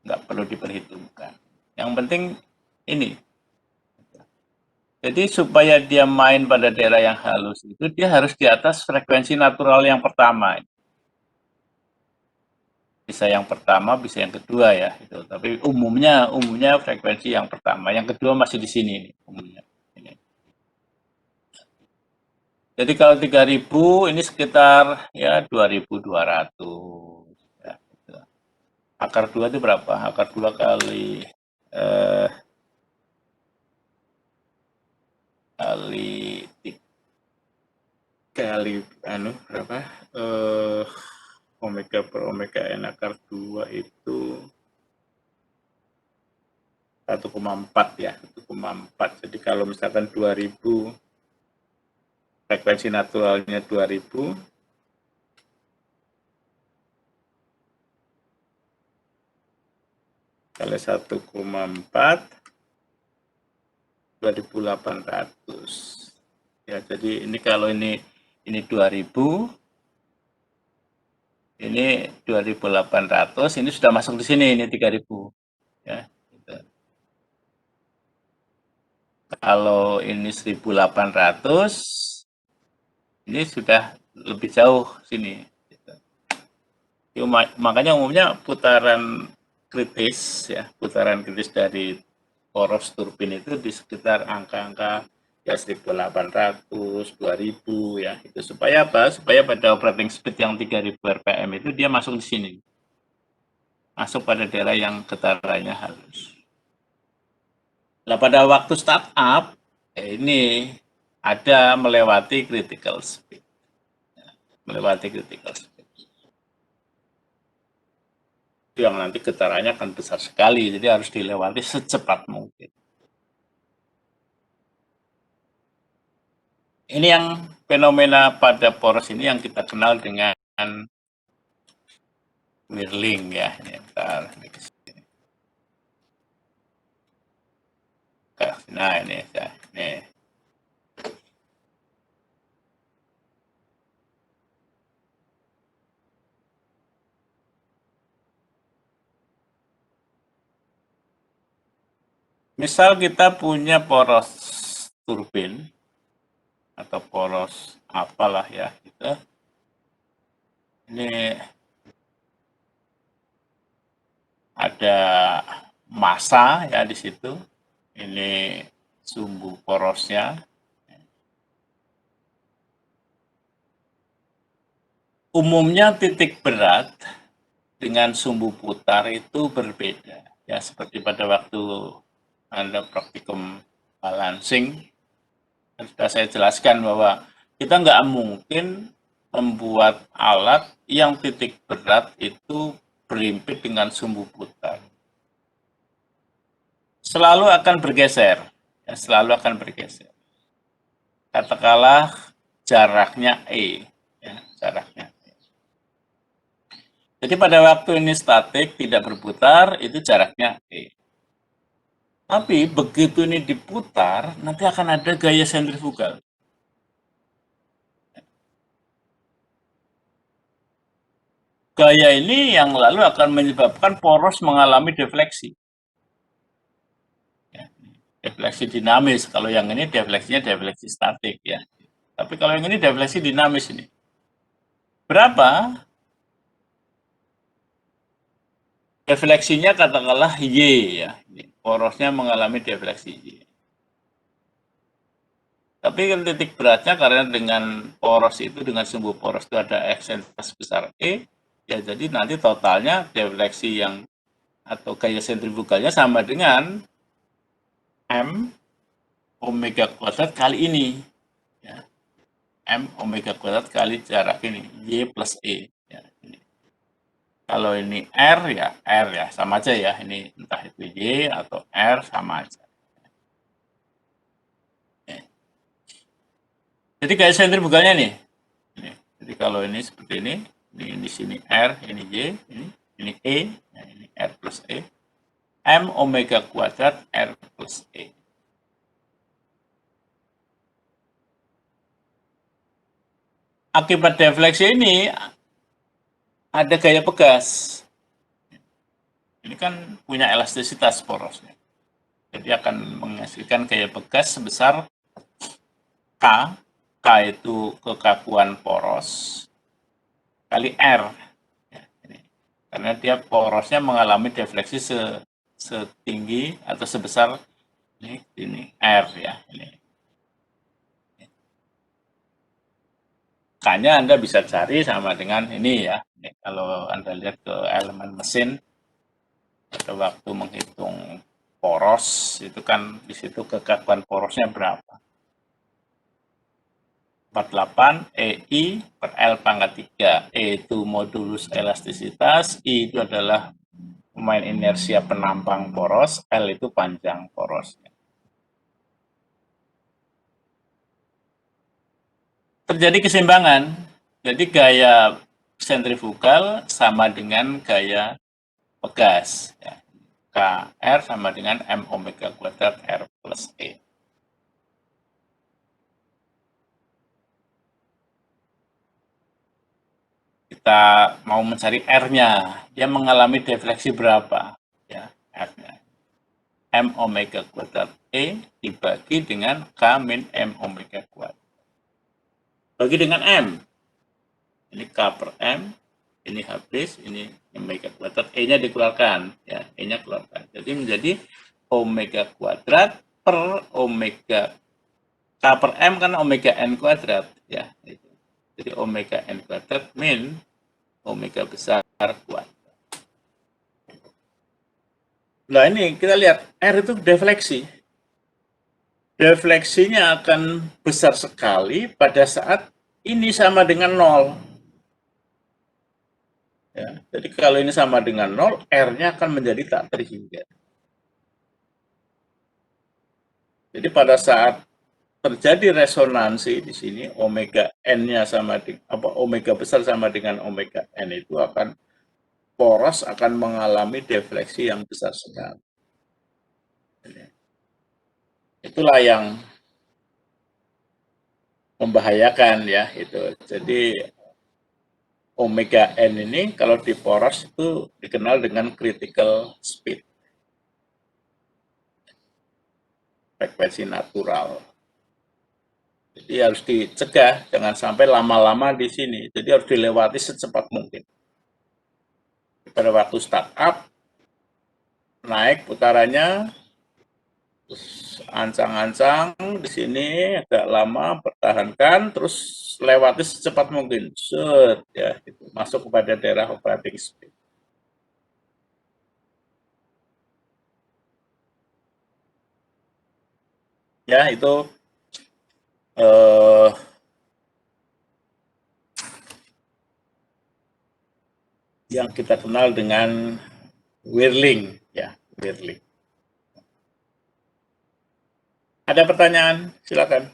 nggak perlu diperhitungkan. Yang penting ini. Jadi supaya dia main pada daerah yang halus itu dia harus di atas frekuensi natural yang pertama. Bisa yang pertama, bisa yang kedua ya. Itu. Tapi umumnya frekuensi yang pertama. Yang kedua masih di sini nih, umumnya. Ini. Jadi kalau 3000 ini sekitar ya 2200. Ya, gitu. Akar 2 itu berapa? Akar 2 kali kali berapa? Omega per omega n akar 2 itu 1,4 ya, 1,4. Jadi kalau misalkan 2000 frekuensi naturalnya 2000 kali 1,4 2800. Ya, jadi ini kalau ini 2000, ini 2800, ini sudah masuk di sini, ini 3000. Ya, gitu. Kalau ini 1800, ini sudah lebih jauh sini. Gitu. Makanya umumnya putaran kritis, ya, putaran kritis dari poros turbin itu di sekitar angka-angka ya 1800, 2000 ya. Itu supaya apa? Supaya pada operating speed yang 3000 rpm itu dia masuk di sini. Masuk pada daerah yang getarannya halus. Nah, pada waktu startup ini ada melewati critical speed. Melewati critical speed. Itu yang nanti getarannya akan besar sekali, jadi harus dilewati secepat mungkin. Ini yang fenomena pada poros ini yang kita kenal dengan Whirling ya. Ini ntar. Nah ini. Misal kita punya poros turbin atau poros apalah ya gitu. Ini ada massa ya di situ. Ini sumbu porosnya. Umumnya titik berat dengan sumbu putar itu berbeda. Ya, seperti pada waktu Anda praktikum balancing, sudah saya jelaskan bahwa kita nggak mungkin membuat alat yang titik berat itu berimpit dengan sumbu putar. Selalu akan bergeser, ya, selalu akan bergeser. Katakanlah jaraknya E, ya, jaraknya. Jadi pada waktu ini statik tidak berputar, itu jaraknya E. Tapi begitu ini diputar, nanti akan ada gaya sentrifugal. Gaya ini yang lalu akan menyebabkan poros mengalami defleksi. Ya, defleksi dinamis, kalau yang ini defleksinya defleksi statik ya. Tapi kalau yang ini defleksi dinamis ini. Berapa? Defleksinya katakanlah Y ya. Porosnya mengalami defleksi Y. Tapi titik beratnya karena dengan poros itu, dengan sumbu poros itu ada eksentrisitas besar E, ya jadi nanti totalnya defleksi yang atau gaya sentrifugalnya sama dengan M omega kuadrat kali ini. Ya. M omega kuadrat kali jarak ini, Y plus E. Ya, ini. Kalau ini R ya sama aja ya, ini entah itu Y atau R sama aja. Jadi gaya sentrifugalnya nih. Jadi kalau ini seperti ini di sini R, ini Y, ini E, nah ini R plus E, M omega kuadrat R plus E. Akibat defleksi ini ada gaya pegas. Ini kan punya elastisitas porosnya. Jadi akan menghasilkan gaya pegas sebesar K. K itu kekakuan poros kali R. Ya, ini. Karena dia porosnya mengalami defleksi setinggi atau sebesar ini R ya. Ini. K-nya Anda bisa cari sama dengan ini ya. Ini, kalau Anda lihat ke elemen mesin, pada waktu menghitung poros, itu kan di situ kekakuan porosnya berapa. 48 EI per L pangkat 3. E itu modulus elastisitas, I itu adalah pemain inersia penampang poros, L itu panjang porosnya. Terjadi keseimbangan, jadi gaya sentrifugal sama dengan gaya pegas. Ya. KR sama dengan M omega kuadrat R plus E. Kita mau mencari R-nya, dia mengalami defleksi berapa? Ya, R-nya. M omega kuadrat E dibagi dengan K min M omega kuadrat. Bagi dengan M. Ini K per M, ini habis, ini omega kuadrat, E-nya dikeluarkan. Ya, E-nya keluarkan. Jadi menjadi omega kuadrat per omega K per M kan omega N kuadrat. Ya, itu. Jadi omega N kuadrat min omega besar kuadrat. Nah ini kita lihat R itu defleksi. Defleksinya akan besar sekali pada saat ini sama dengan 0. Ya, jadi kalau ini sama dengan 0, R-nya akan menjadi tak terhingga. Jadi pada saat terjadi resonansi di sini, omega N-nya sama dengan omega besar sama dengan omega N itu akan poros akan mengalami defleksi yang besar sekali. Itulah yang membahayakan ya itu. Jadi omega N ini kalau di poros itu dikenal dengan critical speed. Frekuensi natural. Jadi harus dicegah, jangan sampai lama-lama di sini. Jadi harus dilewati secepat mungkin. Pada waktu startup, naik putarannya, terus ancang-ancang di sini agak lama, pertahankan, terus lewati secepat mungkin. Set, ya, gitu. Masuk kepada daerah operating speed. ya itu eh, yang kita kenal dengan whirling, ya, whirling. Ada pertanyaan? Silakan.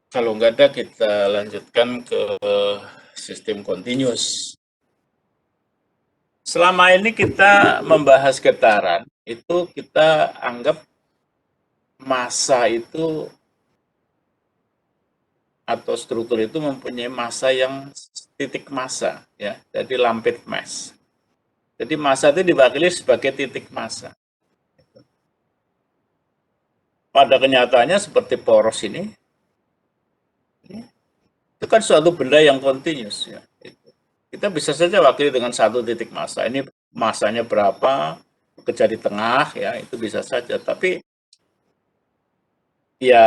Kalau nggak ada, kita lanjutkan ke sistem continuous. Selama ini kita membahas getaran, itu kita anggap massa itu atau struktur itu mempunyai massa yang titik massa, ya. Jadi lumped mass. Jadi massa itu diwakili sebagai titik massa. Pada kenyataannya seperti poros ini, itu kan suatu benda yang continuous, ya. Kita bisa saja wakili dengan satu titik massa. Ini massanya berapa, bekerja di tengah, ya, itu bisa saja. Tapi ya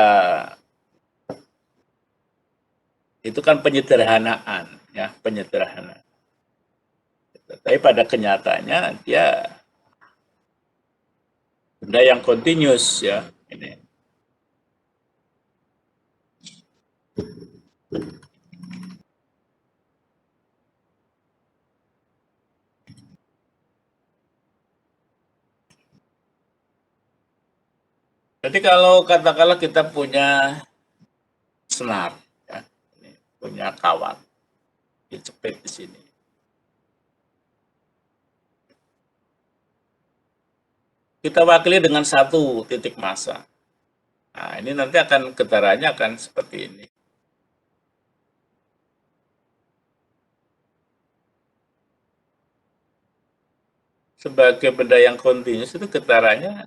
itu kan penyederhanaan, ya, penyederhanaan. Tapi pada kenyataannya dia benda yang continuous, ya. Ini. Jadi kalau katakanlah kita punya senar, ya, ini, punya kawat, dijepit di sini. Kita wakili dengan satu titik massa. Nah, ini nanti akan getarannya akan seperti ini. Sebagai benda yang continuous itu getarannya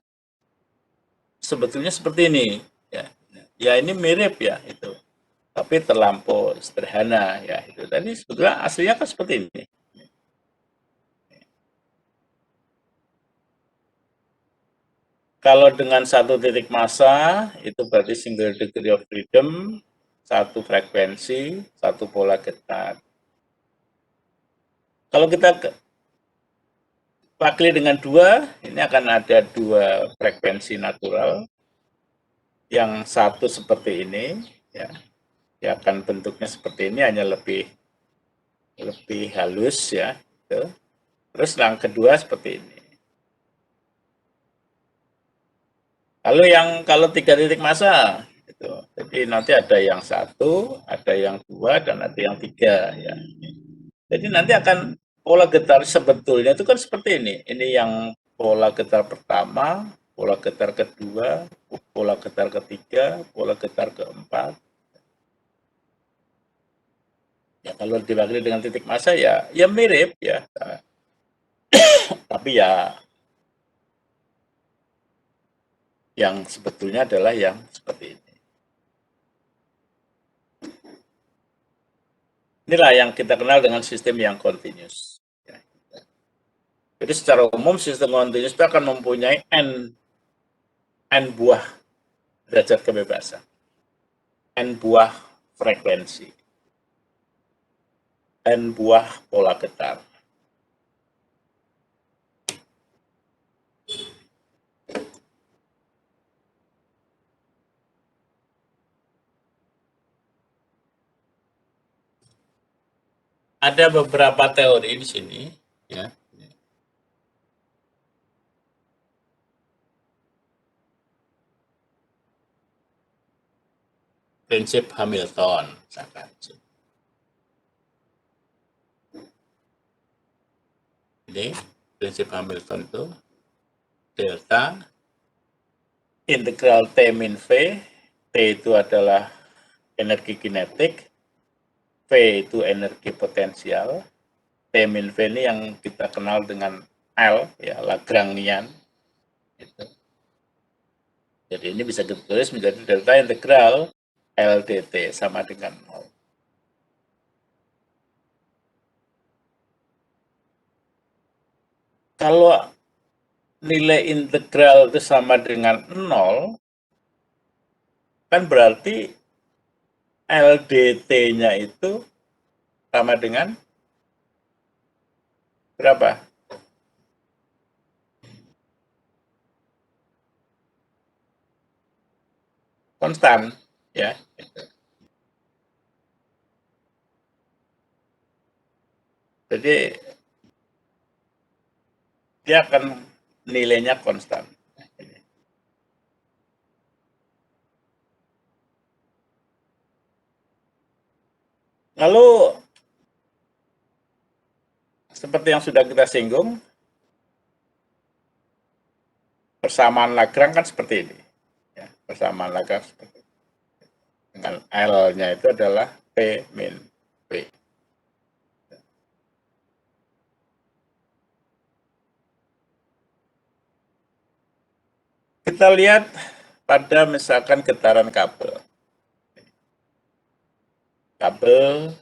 sebetulnya seperti ini, ya. Ya ini mirip, ya, itu. Tapi terlampau sederhana, ya, itu. Tadi sebetulnya aslinya kan seperti ini. Kalau dengan satu titik massa, itu berarti single degree of freedom, satu frekuensi, satu pola getar. Kalau kita wakili dengan dua, ini akan ada dua frekuensi natural, yang satu seperti ini, ya, ya akan bentuknya seperti ini, hanya lebih halus, ya. Gitu. Terus yang kedua seperti ini. Lalu yang kalau tiga titik massa, gitu. Jadi nanti ada yang satu, ada yang dua, dan ada yang tiga, ya. Jadi nanti akan pola getar sebetulnya itu kan seperti ini. Ini yang pola getar pertama, pola getar kedua, pola getar ketiga, pola getar keempat. Ya kalau diwakili dengan titik massa ya mirip, ya. Tapi ya yang sebetulnya adalah yang seperti ini. Inilah yang kita kenal dengan sistem yang continuous. Ya. Jadi secara umum sistem continuous itu akan mempunyai n buah derajat kebebasan, n buah frekuensi, n buah pola getar. Ada beberapa teori di sini, ya. Prinsip Hamilton, misalkan. Ini prinsip Hamilton itu delta integral T min V, T itu adalah energi kinetik, V itu energi potensial, T min V ini yang kita kenal dengan L, ya, Lagrangian. Gitu. Jadi ini bisa ditulis menjadi delta integral L dt sama dengan 0. Kalau nilai integral itu sama dengan 0, kan berarti LDT-nya itu sama dengan berapa? Konstan, ya. Jadi dia akan nilainya konstan. Lalu seperti yang sudah kita singgung, persamaan Lagrange kan seperti ini. Ya, persamaan Lagrange seperti ini. Dengan L-nya itu adalah P min P. Kita lihat pada misalkan getaran kabel. Kabel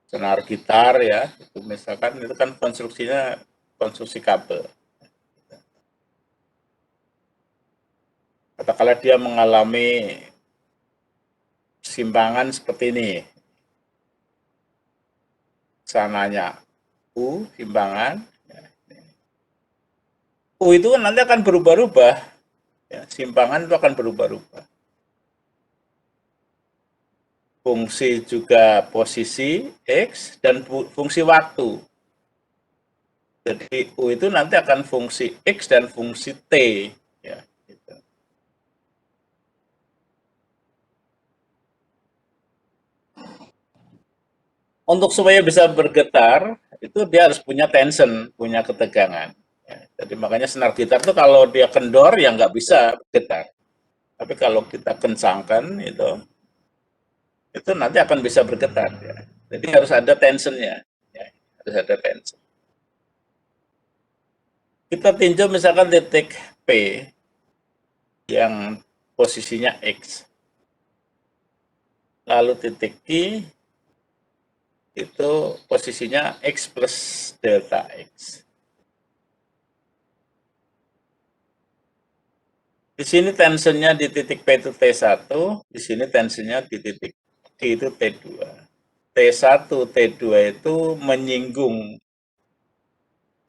senar gitar ya, itu misalkan itu kan konstruksinya konstruksi kabel. Katakanlah dia mengalami simpangan seperti ini. Sananya U, simpangan. U itu kan nanti akan berubah-ubah. Ya, simpangan itu akan berubah-ubah. Fungsi juga posisi X dan fungsi waktu. Jadi U itu nanti akan fungsi X dan fungsi T. Ya, gitu. Untuk supaya bisa bergetar, itu dia harus punya tension, punya ketegangan. Ya, jadi makanya senar gitar itu kalau dia kendor, ya nggak bisa bergetar. Tapi kalau kita kencangkan, itu nanti akan bisa bergetar. Ya. Jadi harus ada tensionnya. Ya, harus ada tension. Kita tinjau misalkan titik P yang posisinya X. Lalu titik Q itu posisinya X plus delta X. Di sini tensionnya di titik P itu T1, di sini tensionnya di titik Q itu T2. T1, T2 itu menyinggung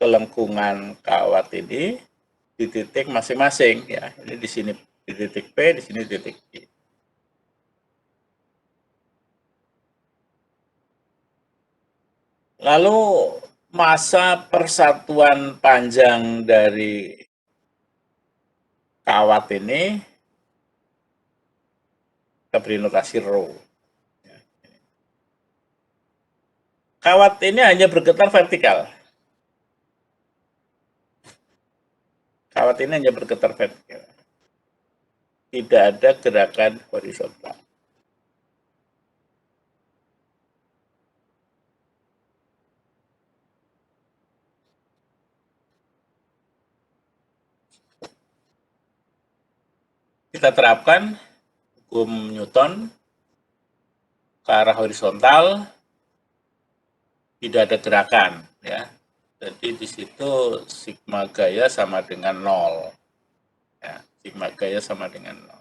kelengkungan kawat ini di titik masing-masing ya. Ini di sini di titik P, di sini titik Q. Lalu masa persatuan panjang dari kawat ini kita beri notasi rho. Kawat ini hanya bergetar vertikal. Kawat ini hanya bergetar vertikal. Tidak ada gerakan horizontal. Kita terapkan hukum Newton ke arah horizontal, tidak ada gerakan, ya. Jadi di situ sigma gaya sama dengan 0. Ya, sigma gaya sama dengan 0.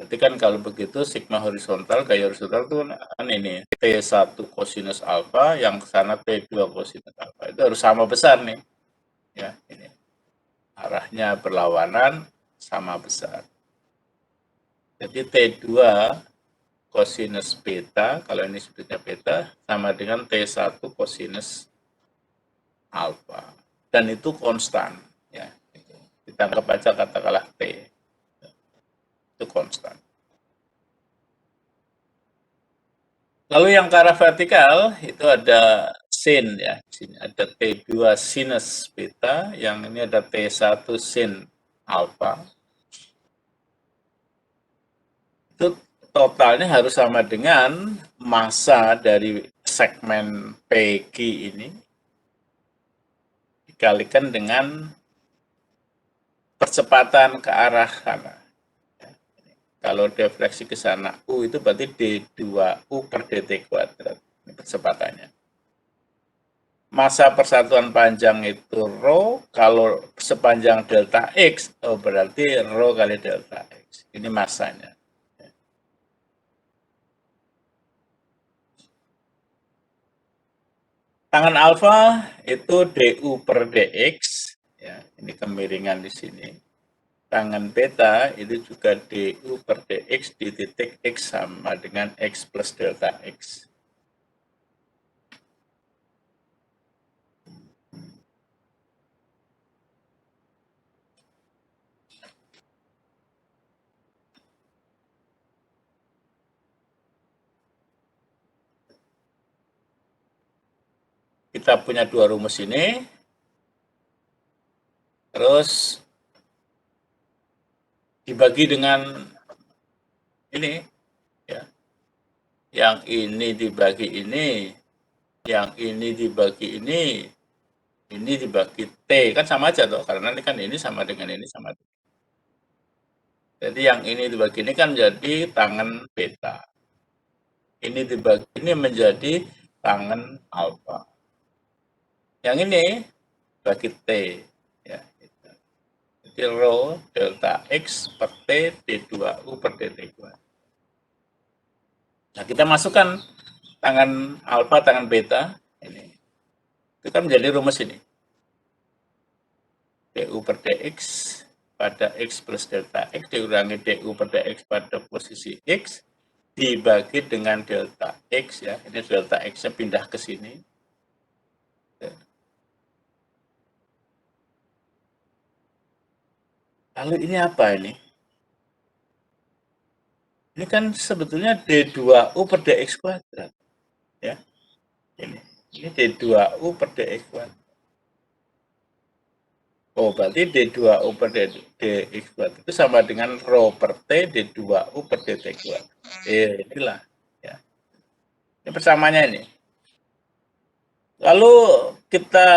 Berarti kan kalau begitu sigma horizontal, gaya horizontal itu kan ini T1 kosinus alfa, yang ke sana T2 kosinus alfa. Itu harus sama besar nih. Ya, ini. Arahnya berlawanan, sama besar. Jadi T2 kosinus beta, kalau ini sebutnya beta, sama dengan T1 kosinus alfa. Dan itu konstan. Ya. Kita anggap aja katakanlah T. Itu konstan. Lalu yang ke arah vertikal, itu ada sin ya. Sini ada T2 sinus beta, yang ini ada T1 sin alfa. Itu totalnya harus sama dengan massa dari segmen PQ ini dikalikan dengan percepatan ke arah sana. Kalau defleksi ke sana U itu berarti D2U per dt kuadrat. Ini percepatannya. masa persatuan panjang itu rho, kalau sepanjang delta X, oh berarti rho kali delta X. Ini masanya. Tangan alfa itu du per dx, ya, ini kemiringan di sini. Tangan beta itu juga du per dx di titik x sama dengan x plus delta x. Kita punya dua rumus ini, terus dibagi dengan ini, ya. Yang ini dibagi ini, yang ini dibagi ini dibagi T, kan sama aja tuh, karena ini kan ini sama dengan ini sama. Jadi yang ini dibagi ini kan jadi tangan beta. Ini dibagi ini menjadi tangan alfa. Yang ini bagi T, ya. Jadi rho delta X per T D2U per DT2. Nah, kita masukkan tangan alfa, tangan beta, ini. Itu kan menjadi rumus ini. du per dx pada x plus delta x dikurangi du per dx pada posisi x dibagi dengan delta x, ya. Ini delta x-nya pindah ke sini. Lalu ini apa ini? Ini kan sebetulnya D2U per dx kuadrat, ya. Ini D2U per dx kuadrat. Oh, berarti D2U per dx kuadrat itu sama dengan rho per T D2U per dt kuadrat. Inilah, ya. Ini persamaannya ini. Lalu kita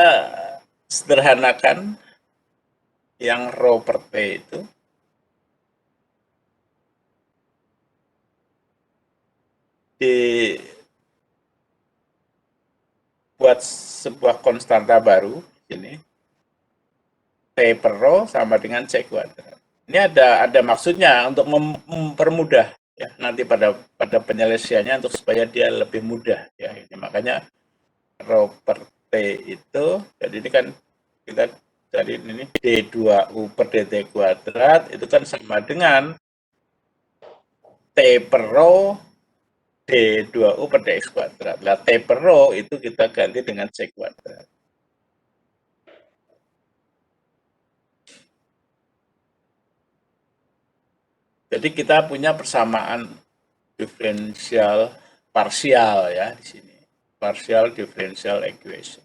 sederhanakan yang rho per T itu. Dibuat sebuah konstanta baru, ini. T per rho sama dengan C kuadrat. Ini ada maksudnya untuk mempermudah, ya, nanti pada penyelesaiannya untuk supaya dia lebih mudah, ya. Ini makanya rho per T itu, jadi ini kan kita cari ini D2U per dt kuadrat itu kan sama dengan T per rho D2U per dx kuadrat. Nah, T per rho itu kita ganti dengan C kuadrat. Jadi kita punya persamaan diferensial parsial, ya, di sini. Partial differential equation.